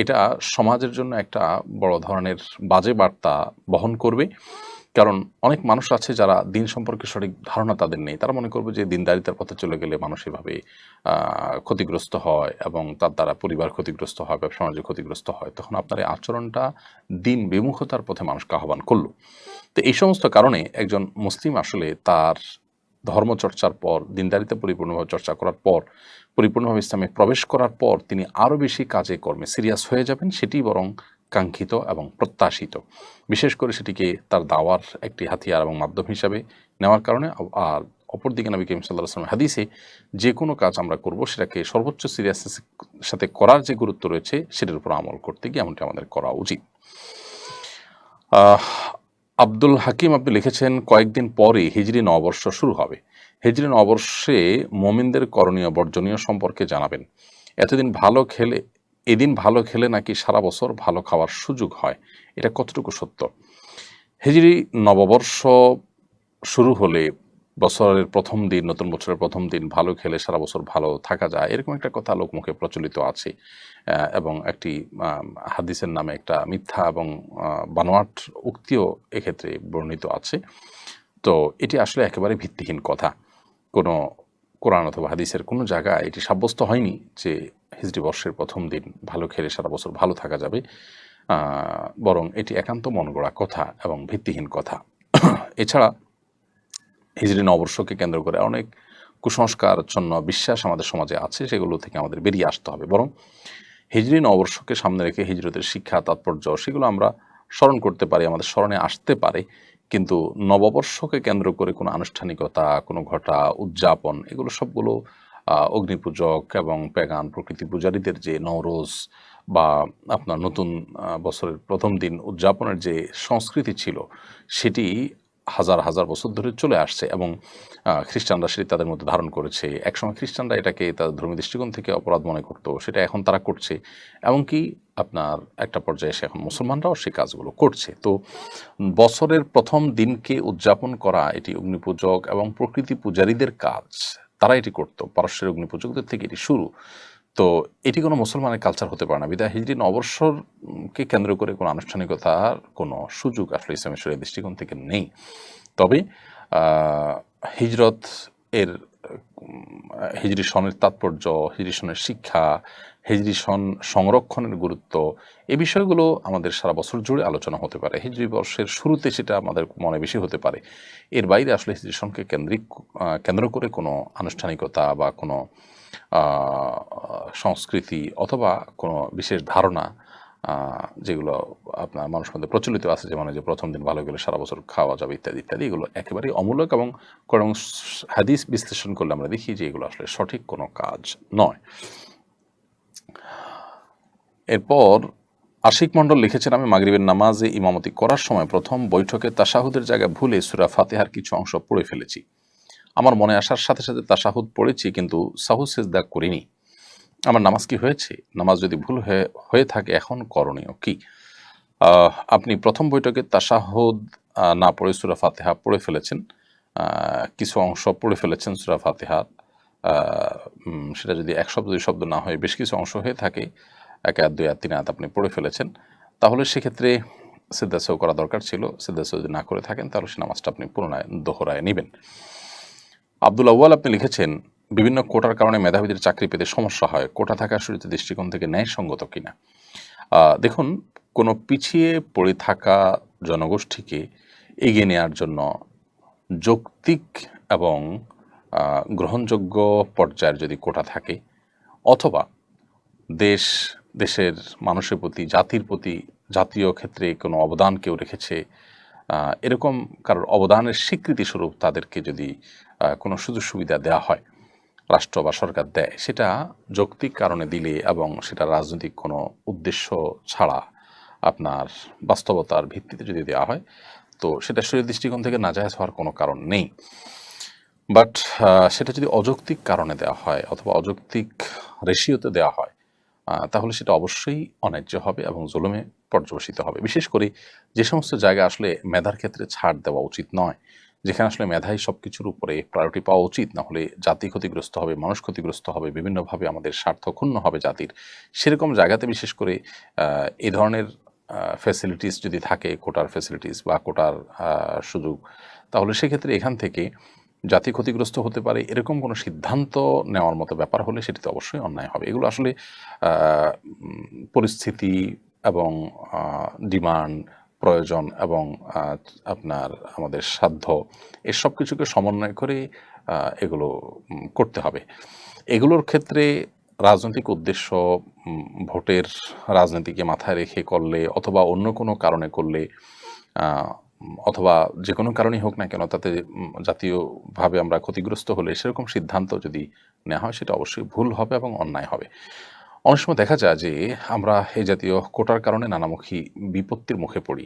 এটা সমাজের জন্য একটা বড় ধরনের বাজে বার্তা বহন করবে। কারণ অনেক মানুষ আছে যারা দিন সম্পর্কে সঠিক ধারণা তাদের নেই। তারা মনে করবে যে দিনদারিতার পথে চলে গেলে মানুষ এভাবে ক্ষতিগ্রস্ত হয়, এবং তার দ্বারা পরিবার ক্ষতিগ্রস্ত হয়, ব্যবসা বাণিজ্য ক্ষতিগ্রস্ত হয়। তখন আপনার এই আচরণটা দিন বিমুখতার পথে মানুষকে আহ্বান করলো। তো এই সমস্ত কারণে একজন মুসলিম আসলে তার ধর্মচর্চার পর, দিনদারিতা পরিপূর্ণভাবে চর্চা করার পর, পরিপূর্ণভাবে ইসলামে প্রবেশ করার পর তিনি আরও বেশি কাজে কর্মে সিরিয়াস হয়ে যাবেন। সেটি বরং কাঙ্ক্ষিত এবং প্রত্যাশিত। বিশেষ করে সেটিকে তার দাওয়ার একটি হাতিয়ার এবং মাধ্যম হিসাবে নেওয়ার কারণে। আর অপরদিকে নবী করিম সাল্লাল্লাহু আলাইহি ওয়াসাল্লাম হাদিসে যে কোনো কাজ আমরা করব, সেটাকে সর্বোচ্চ সিরিয়াসনেসের সাথে করার যে গুরুত্ব রয়েছে, সেটার উপর আমল করতে গিয়ে এমনটি আমাদের করা উচিত। আব্দুল হাকিম আপনি লিখেছেন, কয়েকদিন পরে হিজরি নববর্ষ শুরু হবে। হিজরি নববর্ষে মুমিনদের করণীয় বর্জনীয় সম্পর্কে জানাবেন। এদিন ভালো খেলে নাকি সারা বছর ভালো খাওয়ার সুযোগ হয়, এটা কতটুকু সত্য? হিজরি নববর্ষ শুরু হলে বছরের প্রথম দিন, নতুন বছরের প্রথম দিন ভালো খেলে সারা বছর ভালো থাকা যায়, এরকম একটা কথা লোকমুখে প্রচলিত আছে, এবং একটি হাদিসের নামে একটা মিথ্যা এবং বানোয়াট উক্তিও এক্ষেত্রে বর্ণিত আছে। তো এটি আসলে একেবারে ভিত্তিহীন কথা। কোনো কোরআন অথবা হাদিসের কোনো জায়গায় এটি সাব্যস্ত হয়নি যে হিজরি বর্ষের প্রথম দিন ভালো খেলে সারা বছর ভালো থাকা যাবে। বরং এটি একান্ত মনগড়া কথা এবং ভিত্তিহীন কথা। এছাড়া হিজরি নববর্ষকে কেন্দ্র করে অনেক কুসংস্কারচ্ছন্ন বিশ্বাস আমাদের সমাজে আছে, সেগুলো থেকে আমাদের বেরিয়ে আসতে হবে। বরং হিজরি নববর্ষকে সামনে রেখে হিজরতের শিক্ষা, তাৎপর্য, সেগুলো আমরা স্মরণ করতে পারি, আমাদের স্মরণে আসতে পারে। কিন্তু নববর্ষকে কেন্দ্র করে কোনো আনুষ্ঠানিকতা, কোনো ঘটা, উদযাপন, এগুলো সবগুলো অগ্নিপূজক এবং প্যাগান প্রকৃতি পূজারীদের যে নওরোজ বা আপনার নতুন বছরের প্রথম দিন উদযাপনের যে সংস্কৃতি ছিল, সেটি হাজার হাজার বছর ধরে চলে আসছে, এবং খ্রিস্টানরা সেটি তাদের মধ্যে ধারণ করেছে। একসময় খ্রিস্টানরা এটাকে তাদের ধর্মীয় দৃষ্টিকোণ থেকে অপরাধ মনে করতো, সেটা এখন তারা করছে। এমনকি আপনার একটা পর্যায়ে এসে এখন মুসলমানরাও সেই কাজগুলো করছে। তো বছরের প্রথম দিনকে উদযাপন করা, এটি অগ্নিপূজক এবং প্রকৃতি পূজারীদের কাজ, তারা এটি করতো। পারস্যের অগ্নিপূজকদের থেকে এটি শুরু। তো এটি কোনো মুসলমানের কালচার হতে পারে না। বিধায় হিজরি নববর্ষকে কেন্দ্র করে কোনো আনুষ্ঠানিকতার কোনো সুযোগ আসলে ইসলামের শরীয়তের দৃষ্টিকোণ থেকে নেই। তবে হিজরত এর হিজরি সনের তাৎপর্য, হিজরি সনের শিক্ষা, হিজরি সন সংরক্ষণের গুরুত্ব, এই বিষয়গুলো আমাদের সারা বছর জুড়ে আলোচনা হতে পারে। হিজরি বর্ষের শুরুতে সেটা আমাদের মনে বেশি হতে পারে। এর বাইরে আসলে হিজরি সনকে কেন্দ্র করে কোনো আনুষ্ঠানিকতা বা কোনো সংস্কৃতি অথবা কোনো বিশেষ ধারণা, যেগুলো আপনার মানুষের মধ্যে প্রচলিত আছে, যেমন যে প্রথম দিন ভালো গেলে সারা বছর খাওয়া যাবে ইত্যাদি ইত্যাদি, এগুলো একেবারেই অমূলক, এবং কোরআন হাদিস বিশ্লেষণ করলে আমরা দেখি যে এগুলো আসলে সঠিক কোনো কাজ নয়। এরপর আশিক মণ্ডল লিখেছেন, আমি মাগরিবের নামাজে ইমামতি করার সময় প্রথম বৈঠকে তাশাহুদের জায়গায় ভুলে সূরা ফাতিহার কিছু অংশ পড়ে ফেলেছি। আমার মনে আসার সাথে সাথে তাশাহুদ পড়েছি, কিন্তু সাহু সিজদা করিনি। আমার নামাজ কি হয়েছে? নামাজ যদি ভুল হয়ে থাকে, এখন করণীয় কি? আপনি প্রথম বৈঠকে তাশাহুদ না পড়ে সূরা ফাতিহা পড়ে ফেলেছেন, কিছু অংশ পড়ে ফেলেছেন সূরা ফাতিহার। সেটা যদি এক শব্দ দুই শব্দ না হয়ে বেশ কিছু অংশ হয়ে থাকে, 1 আয়াত 2 আয়াত 3 আয়াত আপনি পড়ে ফেলেছেন, তাহলে সেক্ষেত্রে সিদ্ধাসেও করা দরকার ছিল। সিদ্ধাসেও যদি না করে থাকেন তাহলে সে নামাজটা আপনি পুনরায় দোহরায় নেবেন। আব্দুল আউয়াল আপনি লিখেছেন, বিভিন্ন কোটার কারণে মেধাবীদের চাকরি পেতে সমস্যা হয়, কোটা থাকা শুরুতে দৃষ্টিকোণ থেকে ন্যায়সঙ্গত কিনা? দেখুন, কোনো পিছিয়ে পড়ে থাকা জনগোষ্ঠীকে এগিয়ে নেওয়ার জন্য যৌক্তিক এবং গ্রহণযোগ্য পর্যায়ের যদি কোটা থাকে, অথবা দেশের মানুষের প্রতি, জাতির প্রতি, জাতীয় ক্ষেত্রে কোনো অবদান কেউ রেখেছে, এরকম কারোর অবদানের স্বীকৃতিস্বরূপ তাদেরকে যদি কোনো সুযোগ সুবিধা দেওয়া হয়, রাষ্ট্র বা সরকার দেয়, সেটা যৌক্তিক কারণে দিলে এবং সেটা রাজনৈতিক কোনো উদ্দেশ্য ছাড়া আপনার বাস্তবতার ভিত্তিতে যদি দেওয়া হয়, তো সেটা শরীর দৃষ্টিকোণ থেকে নাজায়েজ হওয়ার কোনো কারণ নেই। বাট সেটা যদি অযৌক্তিক কারণে দেওয়া হয় অথবা অযৌক্তিক রেশিওতে দেওয়া হয়, তাহলে সেটা অবশ্যই অন্যায্য হবে এবং জুলুমে পর্যবসিত হবে। বিশেষ করে যে সমস্ত জায়গায় আসলে মেধার ক্ষেত্রে ছাড় দেওয়া উচিত নয়, যেখানে আসলে মেধাই সব কিছুর উপরে প্রায়োরিটি পাওয়া উচিত, না হলে জাতি ক্ষতিগ্রস্ত হবে, মানুষ ক্ষতিগ্রস্ত হবে, বিভিন্নভাবে আমাদের স্বার্থ ক্ষুণ্ণ হবে জাতির, সেরকম জায়গাতে বিশেষ করে এই ধরনের ফ্যাসিলিটিস যদি থাকে, কোটার ফ্যাসিলিটিস বা কোটার সুযোগ, তাহলে সেক্ষেত্রে এখান থেকে জাতি ক্ষতিগ্রস্ত হতে পারে এরকম কোনো সিদ্ধান্ত নেওয়ার মতো ব্যাপার হলে সেটিতে অবশ্যই অন্যায় হবে। এগুলো আসলে পরিস্থিতি এবং ডিমান্ড, প্রয়োজন এবং আপনার আমাদের সাধ্য, এসব কিছুকে সমন্বয় করে এগুলো করতে হবে। এগুলোর ক্ষেত্রে রাজনৈতিক উদ্দেশ্য, ভোটের রাজনীতিকে মাথায় রেখে করলে অথবা অন্য কোনো কারণে করলে, অথবা যে কোনো কারণেই হোক না কেন, তাতে জাতীয়ভাবে আমরা ক্ষতিগ্রস্ত হলে সেরকম সিদ্ধান্ত যদি নেওয়া হয়, সেটা অবশ্যই ভুল হবে এবং অন্যায় হবে। অনেক সময় দেখা যায় যে আমরা এই জাতীয় কোটার কারণে নানামুখী বিপত্তির মুখে পড়ি।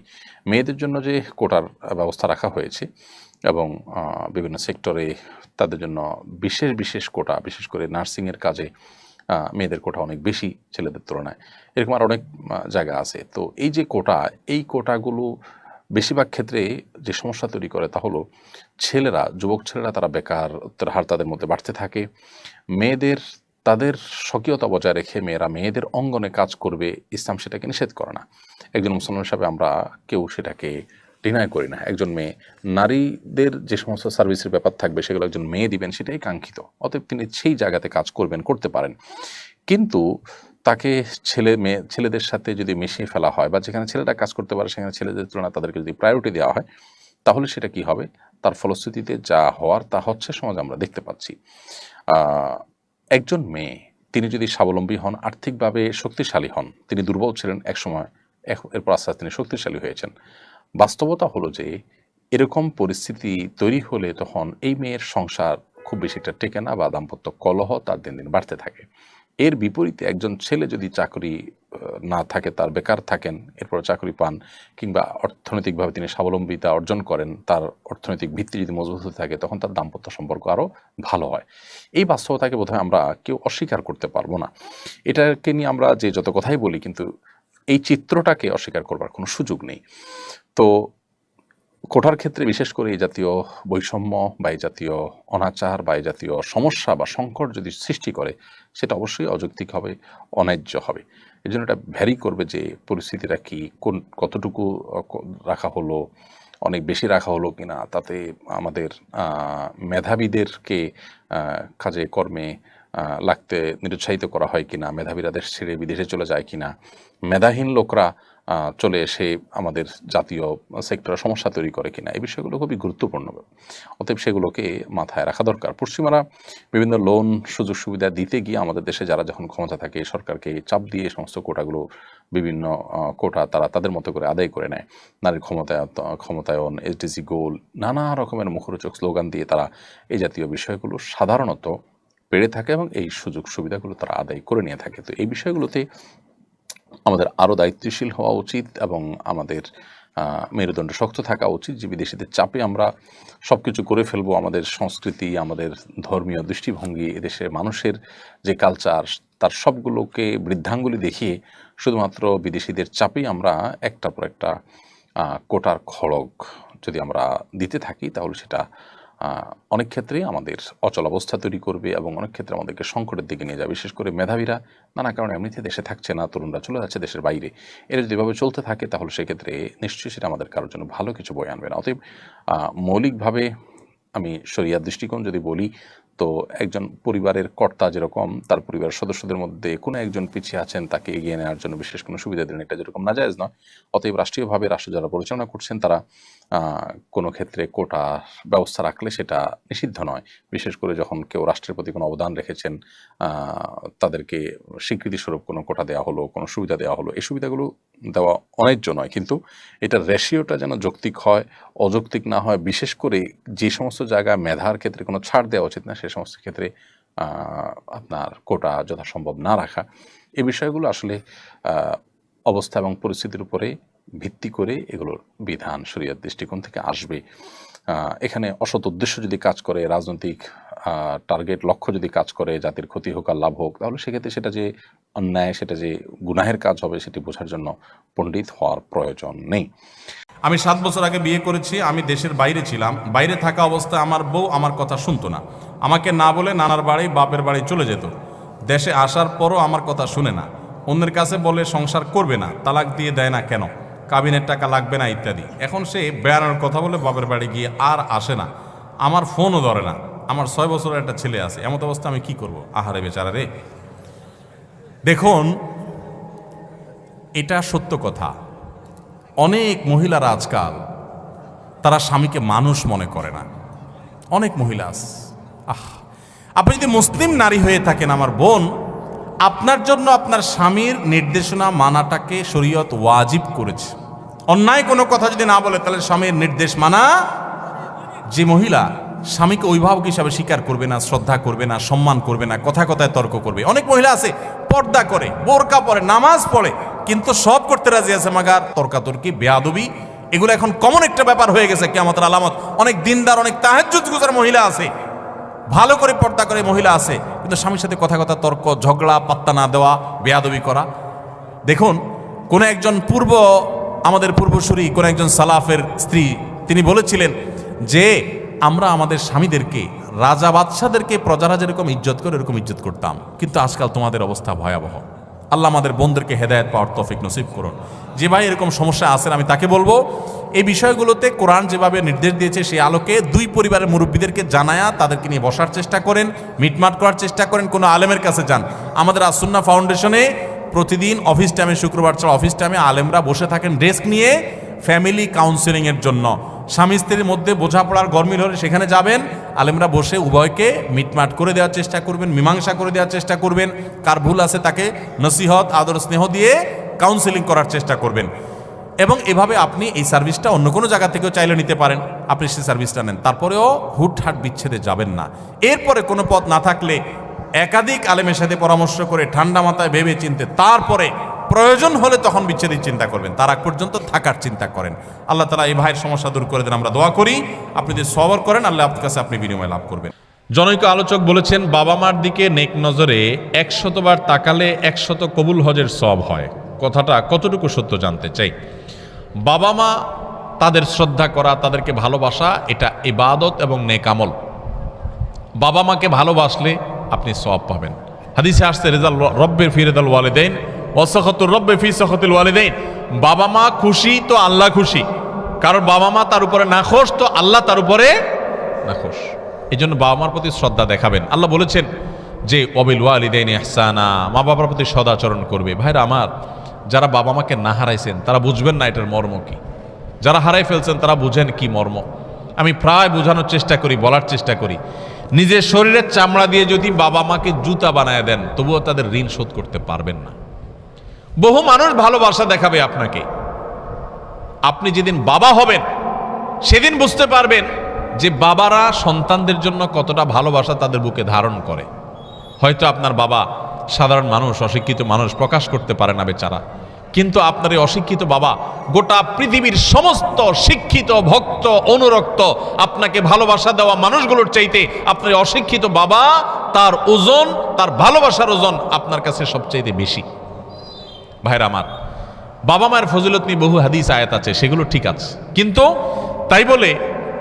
মেয়েদের জন্য যে কোটার ব্যবস্থা রাখা হয়েছে এবং বিভিন্ন সেক্টরে তাদের জন্য বিশেষ বিশেষ কোটা, বিশেষ করে নার্সিংয়ের কাজে মেয়েদের কোটা অনেক বেশি ছেলেদের তুলনায়, এরকম আর অনেক জায়গা আছে। তো এই যে কোটা, এই কোটাগুলো বেশিরভাগ ক্ষেত্রে যে সমস্যা তৈরি করে তা হলো ছেলেরা, যুবক ছেলেরা তারা বেকারত্বের হার তাদের মধ্যে বাড়তে থাকে। মেয়েদের তাদের স্বকীয়তা বজায় রেখে মেয়েরা মেয়েদের অঙ্গনে কাজ করবে, ইসলাম সেটাকে নিষেধ করে না। একজন মুসলমান হিসাবে আমরা কেউ সেটাকে ডিনাই করি না। একজন মেয়ে, নারীদের যে সমস্ত সার্ভিসের ব্যাপার থাকবে সেগুলো একজন মেয়ে দিবেন, সেটাই কাঙ্ক্ষিত। অতএব তিনি সেই জায়গাতে কাজ করবেন, করতে পারেন। কিন্তু তাকে ছেলেদের সাথে যদি মিশিয়ে ফেলা হয় বা যেখানে ছেলেরা কাজ করতে পারে সেখানে ছেলেদের তুলনায় তাদেরকে যদি প্রায়োরিটি দেওয়া হয়, তাহলে সেটা কি হবে? তার ফলশ্রুতিতে যা হওয়ার তা হচ্ছে সমাজে আমরা দেখতে পাচ্ছি। একজন মেয়ে, তিনি যদি স্বাবলম্বী হন, আর্থিকভাবে শক্তিশালী হন, তিনি দুর্বল ছিলেন একসময়, এরপর আস্তে আস্তে তিনি শক্তিশালী হয়েছেন। বাস্তবতা হলো যে এরকম পরিস্থিতি তৈরি হলে তখন এই মেয়ের সংসার খুব বেশি একটা টেকে না বা দাম্পত্য কলহ তার দিন দিন বাড়তে থাকে। এর বিপরীতে একজন ছেলে যদি চাকরি না থাকে, তার বেকার থাকেন, এরপর চাকরি পান, কিংবা অর্থনৈতিকভাবে তিনি স্বাবলম্বিতা অর্জন করেন, তার অর্থনৈতিক ভিত্তি যদি মজবুত হতে থাকে, তখন তার দাম্পত্য সম্পর্ক আরও ভালো হয়। এই বাস্তবতাকে বোধহয় আমরা কেউ অস্বীকার করতে পারবো না। এটাকে নিয়ে আমরা যে যত কথাই বলি, কিন্তু এই চিত্রটাকে অস্বীকার করবার কোনো সুযোগ নেই। তো কোটার ক্ষেত্রে বিশেষ করে এই জাতীয় বৈষম্য বা এই জাতীয় অনাচার বা এই জাতীয় সমস্যা বা সংকট যদি সৃষ্টি করে, সেটা অবশ্যই অযৌক্তিক হবে, অন্যায্য হবে। এই জন্য এটা ভ্যারি করবে যে পরিস্থিতিটা কি, কতটুকু রাখা হলো, অনেক বেশি রাখা হলো কিনা, তাতে আমাদের মেধাবীদেরকে কাজে কর্মে লাগতে নিরুৎসাহিত করা হয় কিনা, মেধাবীরা দেশ ছেড়ে বিদেশে চলে যায় কিনা, মেধাহীন লোকরা চলে এসে আমাদের জাতীয় সেক্টরে সমস্যা তৈরি করে কিনা, এই বিষয়গুলো খুবই গুরুত্বপূর্ণ। অতএব সেগুলোকে মাথায় রাখা দরকার। পশ্চিমারা বিভিন্ন লোন, সুযোগ সুবিধা দিতে গিয়ে আমাদের দেশে যারা যখন ক্ষমতা থাকে, সরকারকে চাপ দিয়ে সমস্ত কোটাগুলো, বিভিন্ন কোটা তারা তাদের মতো করে আদায় করে নেয়। নারীর ক্ষমতায়ন, এসডিজি গোল, নানা রকমের মুখরোচক স্লোগান দিয়ে তারা এই জাতীয় বিষয়গুলো সাধারণত পেরে থাকে এবং এই সুযোগ সুবিধাগুলো তারা আদায় করে নিয়ে থাকে। তো এই বিষয়গুলোতে আমাদের আরও দায়িত্বশীল হওয়া উচিত এবং আমাদের মেরুদণ্ড শক্ত থাকা উচিত যে বিদেশিদের চাপে আমরা সব কিছু করে ফেলবো। আমাদের সংস্কৃতি, আমাদের ধর্মীয় দৃষ্টিভঙ্গি, এদেশের মানুষের যে কালচার, তার সবগুলোকে বৃদ্ধাঙ্গুলি দেখিয়ে শুধুমাত্র বিদেশিদের চাপেই আমরা একটার পর একটা কোটার খড়গ যদি আমরা দিতে থাকি, তাহলে সেটা অনেক ক্ষেত্রেই আমাদের অচল অবস্থা তৈরি করবে এবং অনেক ক্ষেত্রে আমাদেরকে সংকটের দিকে নিয়ে যাবে। বিশেষ করে মেধাবীরা নানা কারণে এমনিতে দেশে থাকছে না, তরুণরা চলে যাচ্ছে দেশের বাইরে। এরা যদি এভাবে চলতে থাকে তাহলে সেক্ষেত্রে নিশ্চয়ই সেটা আমাদের কারোর জন্য ভালো কিছু বয়ে আনবে না। অতএব মৌলিকভাবে আমি শরিয়ার দৃষ্টিকোণ যদি বলি, তো একজন পরিবারের কর্তা যেরকম তার পরিবারের সদস্যদের মধ্যে কোনো একজন পিছিয়ে আছেন তাকে এগিয়ে নেওয়ার জন্য বিশেষ কোনো সুবিধা দিলেন, এটা যেরকম নাজায়েজ নয়। অতএব রাষ্ট্রীয়ভাবে রাষ্ট্র যারা পরিচালনা করছেন তারা কোনো ক্ষেত্রে কোটা ব্যবস্থা রাখলে সেটা নিষিদ্ধ নয়। বিশেষ করে যখন কেউ রাষ্ট্রের প্রতি কোনো অবদান রেখেছেন, তাদেরকে স্বীকৃতিস্বরূপ কোনো কোটা দেওয়া হলো, কোনো সুবিধা দেওয়া হলো, এই সুবিধাগুলো দেওয়া অন্যায্য নয়, কিন্তু এটার রেশিওটা যেন যৌক্তিক হয়, অযৌক্তিক না হয়। বিশেষ করে যে সমস্ত জায়গায় মেধার ক্ষেত্রে কোনো ছাড় দেওয়া উচিত না, সে সমস্ত ক্ষেত্রে আপনার কোটা যথাসম্ভব না রাখা, এই বিষয়গুলো আসলে অবস্থা এবং পরিস্থিতির উপরে ভিত্তি করে এগুলোর বিধান শরীয়ত দৃষ্টিকোণ থেকে আসবে। এখানে অসৎ উদ্দেশ্য যদি কাজ করে, রাজনৈতিক টার্গেট লক্ষ্য যদি কাজ করে, জাতির ক্ষতি হোক আর লাভ হোক, তাহলে সেক্ষেত্রে সেটা যে অন্যায়, সেটা যে গুনাহের কাজ হবে, সেটি বোঝার জন্য পণ্ডিত হওয়ার প্রয়োজন নেই। আমি 7 বছর আগে বিয়ে করেছি, আমি দেশের বাইরে ছিলাম। বাইরে থাকা অবস্থায় আমার বউ আমার কথা শুনতো না, আমাকে না বলে নানার বাড়ি বাপের বাড়ি চলে যেত। দেশে আসার পরও আমার কথা শুনে না, অন্যের কাছে বলে সংসার করবে না, তালাক দিয়ে দেয় না কেন, কাবিনের টাকা লাগবে না ইত্যাদি। এখন সে বেড়ানোর কথা বলে বাপের বাড়ি গিয়ে আর আসে না, আমার ফোনও ধরে না। আমার 6 বছরের একটা ছেলে আছে, এমন অবস্থা আমি কি করব? আহারে বেচারা রে। দেখুন, এটা সত্য কথা। অনেক মহিলারা আজকাল তারা স্বামীকে মানুষ মনে করে না। অনেক মহিলা আছে। আপনি যদি মুসলিম নারী হয়ে থাকেন আমার বোন, আপনার জন্য আপনার স্বামীর নির্দেশনা মানাটাকে শরীয়ত ওয়াজিব করেছে। অন্যায় কোনো কথা যদি না বলে তাহলে স্বামীর নির্দেশ মানা। যে মহিলা স্বামীকে অভিভাবক হিসাবে স্বীকার করবে না, শ্রদ্ধা করবে না, সম্মান করবে না, কথায় কথায় তর্ক করবে। অনেক মহিলা আছে পর্দা করে, বোরকা পরে, নামাজ পড়ে, কিন্তু সব করতে রাজি আছে, মাগার তর্কাতর্কি, বেয়াদবি, এগুলো এখন কমন একটা ব্যাপার হয়ে গেছে, কিয়ামতের আলামত। অনেক দিনদার, অনেক তাহাজ্জুদ গুজার মহিলা আছে, ভালো করে পর্দা করে মহিলা আছে, কিন্তু স্বামীর সাথে কথা কথা তর্ক, ঝগড়া, পাত্তা না দেওয়া, বেয়াদবি করা। দেখুন, কোন একজন আমাদের পূর্বসূরি, কোন একজন সালাফের স্ত্রী, তিনি বলেছিলেন যে আমরা আমাদের স্বামীদেরকে, রাজা বাদশাদেরকে প্রজারা যেরকম ইজ্জত করে এরকম ইজ্জত করতাম, কিন্তু আজকাল তোমাদের অবস্থা ভয়াবহ। আল্লাহ আমাদের বোনদেরকে হেদায়েত পাওয়ার তৌফিক নসিব করুন। যে ভাই এরকম সমস্যা আছেন, আমি তাকে বলবো এই বিষয়গুলোতে কোরআন যেভাবে নির্দেশ দিয়েছে সেই আলোকে দুই পরিবারের মুরব্বীদেরকে জানায়া তাদেরকে নিয়ে বসার চেষ্টা করেন, মিটমাট করার চেষ্টা করেন, কোনো আলেমের কাছে যান। আমাদের আসুন্নাহ ফাউন্ডেশনে প্রতিদিন অফিস টাইমে, শুক্রবার ছাড়া অফিস টাইমে আলেমরা বসে থাকেন ডেস্ক নিয়ে ফ্যামিলি কাউন্সেলিংয়ের জন্য। স্বামী স্ত্রীর মধ্যে বোঝাপড়ার গরমিল হলে সেখানে যাবেন, আলেমরা বসে উভয়কে মিটমাট করে দেওয়ার চেষ্টা করবেন, মীমাংসা করে দেওয়ার চেষ্টা করবেন। কার ভুল আছে তাকে নসিহত, আদর, স্নেহ দিয়ে কাউন্সেলিং করার চেষ্টা করবেন। এবং এভাবে আপনি এই সার্ভিসটা অন্য কোনো জায়গা থেকেও চাইলে নিতে পারেন, আপনি সেই সার্ভিসটা নেন। তারপরেও হুটহাট বিচ্ছেদে যাবেন না। এরপরে কোনো পথ না থাকলে একাধিক আলেমের সাথে পরামর্শ করে ঠান্ডা মাথায় ভেবে চিনতে তারপরে প্রয়োজন হলে তখন বিচ্ছেদের চিন্তা করবেন, তার আগ পর্যন্ত থাকার চিন্তা করেন। আল্লাহ তাআলা এই ভাইয়ের সমস্যা দূর করে দেন, আমরা দোয়া করি। আপনি যদি সবর করেন, আল্লাহ আপনার কাছে আপনি বিনিময় লাভ করবেন। জনৈক আলোচক বলেছেন, বাবা মার দিকে নেক নজরে 100 বার তাকালে 100 কবুল হজের সওয়াব হয়। কথাটা কতটুকু সত্য জানতে চাই। বাবা মা, তাদের শ্রদ্ধা করা, তাদেরকে ভালোবাসা, এটা ইবাদত এবং নেক আমল। বাবা মাকে ভালোবাসলে আপনি সওয়াব পাবেন। হাদিসে আসছে, রিদাল রব্বির ফি রিদাল ওয়ালিদাইন ওয়া সাখাতুর রব্বি ফি সাখাতিল ওয়ালিদাইন। বাবা মা খুশি তো আল্লাহ খুশি, কারণ বাবা মা তার উপরে নাখোশ তো আল্লাহ তার উপরে নাখোশ। এই জন্য বাবা মার প্রতি শ্রদ্ধা দেখাবেন। আল্লাহ বলেছেন যে ওয়াবিল ওয়ালিদাইনি ইহসানা, মা বাবার প্রতি সদাচরণ করবে। ভাইরা আমার, যারা বাবা মাকে না হারাইছেন তারা বুঝবেন না এটার মর্ম কি, যারা হারাই ফেলছেন তারা বুঝেন কি মর্ম। আমি প্রায় বোঝানোর চেষ্টা করি, বলার চেষ্টা করি, নিজের শরীরের চামড়া দিয়ে যদি বাবা মাকে জুতা বানায় দেন তবুও তাদের ঋণ শোধ করতে পারবেন না। বহু মানুষ ভালোবাসা দেখাবে আপনাকে, আপনি যেদিন বাবা হবেন সেদিন বুঝতে পারবেন যে বাবারা সন্তানদের জন্য কতটা ভালোবাসা তাদের বুকে ধারণ করে। হয়তো আপনার বাবা সাধারণ মানুষ, অশিক্ষিত মানুষ, প্রকাশ করতে পারে না বেচারা, কিন্তু আপনার এই অশিক্ষিত বাবা গোটা পৃথিবীর সমস্ত শিক্ষিত, ভক্ত, অনুরক্ত, আপনাকে ভালোবাসা দেওয়া মানুষগুলোর চাইতে আপনার অশিক্ষিত বাবা, তার ওজন, তার ভালোবাসার ওজন আপনার কাছে সবচাইতে বেশি। ভাইরা আমার, বাবা মায়ের ফজিলত নিয়ে বহু হাদিস আয়াত আছে, সেগুলো ঠিক আছে, কিন্তু তাই বলে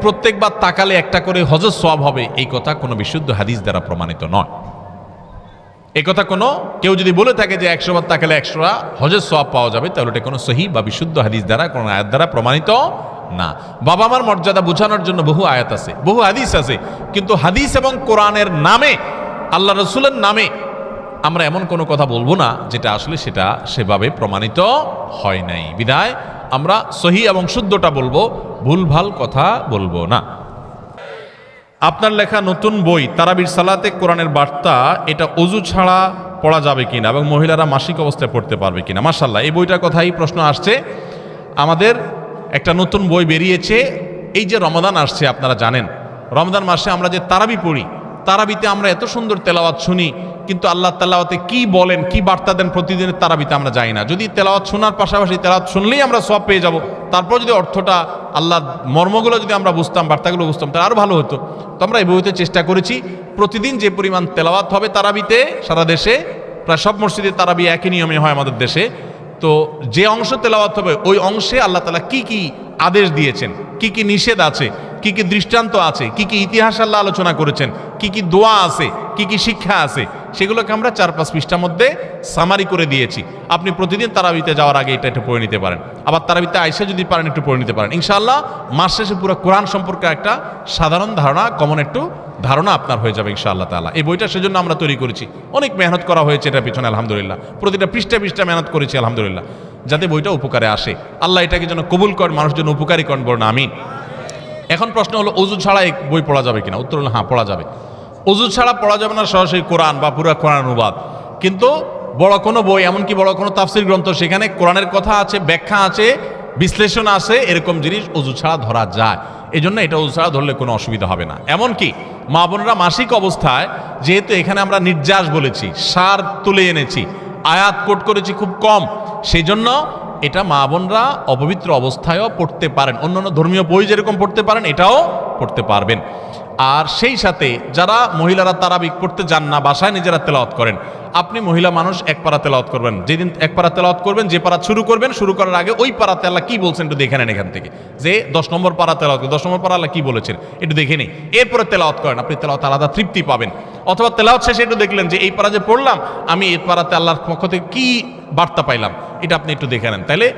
প্রত্যেকবার তাকালে একটা করে হজের সওয়াব হবে, এই কথা কোনো বিশুদ্ধ হাদিস দ্বারা প্রমাণিত নয়। এই কথা কোনো কেউ যদি বলে থাকে যে 100 বার তাকালে 100টা হজের সওয়াব পাওয়া যাবে, তাহলে এটা কোনো সহিহ বা বিশুদ্ধ হাদিস দ্বারা, কোনো আয়াত দ্বারা প্রমাণিত না। বাবা মার মর্যাদা বোঝানোর জন্য বহু আয়াত আছে, বহু হাদিস আছে, কিন্তু হাদিস এবং কোরআনের নামে, আল্লাহ রসুলের নামে আমরা এমন কোনো কথা বলবো না যেটা আসলে সেটা সেভাবে প্রমাণিত হয় নাই। বিধায় আমরা সহিহ এবং শুদ্ধটা বলবো, ভুলভাল কথা বলবো না। আপনার লেখা নতুন বই তারাবির সালাতে কোরআনের বার্তা, এটা অজু ছাড়া পড়া যাবে কিনা এবং মহিলারা মাসিক অবস্থায় পড়তে পারবে কিনা? মাশাআল্লাহ, এই বইটার কথাই প্রশ্ন আসছে। আমাদের একটা নতুন বই বেরিয়েছে। এই যে রমাদান আসছে, আপনারা জানেন রমজান মাসে আমরা যে তারাবি পড়ি, তারাবিতে আমরা এত সুন্দর তেলাওয়াত শুনি, কিন্তু আল্লাহ তেলাওয়াতে কি বলেন, কি বার্তা দেন প্রতিদিনের তারাবিতে আমরা জানি না। যদি তেলাওয়াত শোনার পাশাপাশি তেলাওয়াত শুনলেই আমরা সওয়াব পেয়ে যাব, তারপর যদি অর্থটা, আল্লাহ মর্মগুলো যদি আমরা বুঝতাম, বার্তাগুলো বুঝতাম, তাহলে আরও ভালো হতো। তো আমরা এই বইতে চেষ্টা করেছি প্রতিদিন যে পরিমাণ তেলাওয়াত হবে তারাবিতে, সারা দেশে প্রায় সব মসজিদে তারাবি একই নিয়মে হয় আমাদের দেশে, তো যে অংশ তেলাওয়াত হবে ওই অংশে আল্লাহ তাআলা কি কি আদেশ দিয়েছেন, কি কি নিষেধ আছে, কি কি দৃষ্টান্ত আছে, কি কি ইতিহাস আল্লাহ আলোচনা করেছেন, কি কি দোয়া আছে, কি কি শিক্ষা আছে, সেগুলোকে আমরা 4-5 পৃষ্ঠার মধ্যে সামারি করে দিয়েছি। আপনি প্রতিদিন তারাবিতে যাওয়ার আগে এটা একটু পড়ে নিতে পারেন, আবার তারাবিতে আইসা যদি পারেন একটু পড়ে নিতে পারেন। ইনশাআল্লাহ মাস শেষে পুরো কোরআন সম্পর্কে একটা সাধারণ ধারণা, কমন একটু ধারণা আপনার হয়ে যাবে ইনশাআল্লাহ তাআলা। এই বইটা সেজন্য আমরা তৈরি করেছি, অনেক মেহনত করা হয়েছে এটার পিছনে আলহামদুলিল্লাহ, প্রতিটা পৃষ্ঠা মেহনত করেছি আলহামদুলিল্লাহ, যাতে বইটা উপকারে আসে। আল্লাহ এটাকে যেন কবুল করেন, মানুষ যেন উপকারী করেন, বলুন আমিন। এখন প্রশ্ন হলো অজু ছাড়া এই বই পড়া যাবে কিনা? উত্তর হলো হ্যাঁ, পড়া যাবে। অজু ছাড়া পড়া যাবে না সরাসরি কোরআন বা পুরো কোরআন অনুবাদ, কিন্তু বড় কোনো বই, এমনকি বড় কোনো তাফসীর গ্রন্থ, সেখানে কোরআনের কথা আছে, ব্যাখ্যা আছে, বিশ্লেষণ আছে, এরকম জিনিস অজু ছাড়া ধরা যায়। এই জন্য এটা অজু ছাড়া ধরলে কোনো অসুবিধা হবে না। এমনকি মা বোনরা মাসিক অবস্থায়, যেহেতু এখানে আমরা নির্যাস বলেছি, সার তুলে এনেছি, আয়াত কোট করেছি খুব কম, সেই জন্য এটা মা বোনরা অপবিত্র অবস্থায়ও পড়তে পারেন। অন্যান্য ধর্মীয় বই যেরকম পড়তে পারেন, এটাও পড়তে পারবেন। আর সেই সাথে যারা মহিলারা তারাবি পড়তে যান না, বাসায় নিজেরা তেলাওয়াত করেন, আপনি মহিলা মানুষ এক পারা তেলাওয়াত করবেন। যেদিন এক পারা তেলাওয়াত করবেন, যে পারা শুরু করবেন, শুরু করার আগে ওই পারাতে আল্লাহ কি বলছেন একটু দেখে নেন এখান থেকে, যে 10 নম্বর পারা তেলাওয়াত, 10 নম্বর পারা আল্লাহ কি বলেছেন একটু দেখে নেই, এরপরে তেলাওয়াত করেন। আপনি তেলাওয়াত আলাদা তৃপ্তি পাবেন। অথবা তেলাওয়াত শেষে একটু দেখলেন যে এই পারা যে পড়লাম, আমি এই পারাতে আল্লাহর পক্ষ থেকে কি বার্তা পাইলাম, এটা আপনি একটু দেখে নেন, তাইলে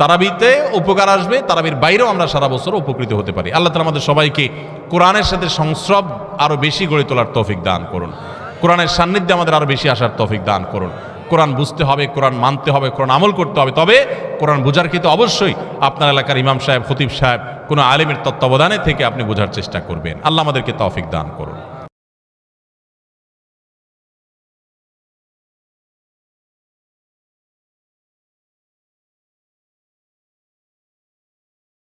তারাবিতে উপকার আসবে। তারাবির বাইরেও আমরা সারা বছর উপকৃত হতে পারি। আল্লাহ তাআলা আমাদের সবাইকে কোরআনের সাথে সংস্রব আরো বেশি গড়ে তোলার তৌফিক দান করুন। কোরআনের সান্নিধ্যে আমাদের আরো বেশি আসার তৌফিক দান করুন। কোরআন বুঝতে হবে, কোরআন মানতে হবে, কোরআন আমল করতে হবে। তবে কোরআন বোঝার ক্ষেত্রে অবশ্যই আপনার এলাকার ইমাম সাহেব, খতিব সাহেব, কোনো আলেমের তত্ত্বাবধানে থেকে আপনি বোঝার চেষ্টা করবেন। আল্লাহ আমাদেরকে তৌফিক দান করুন।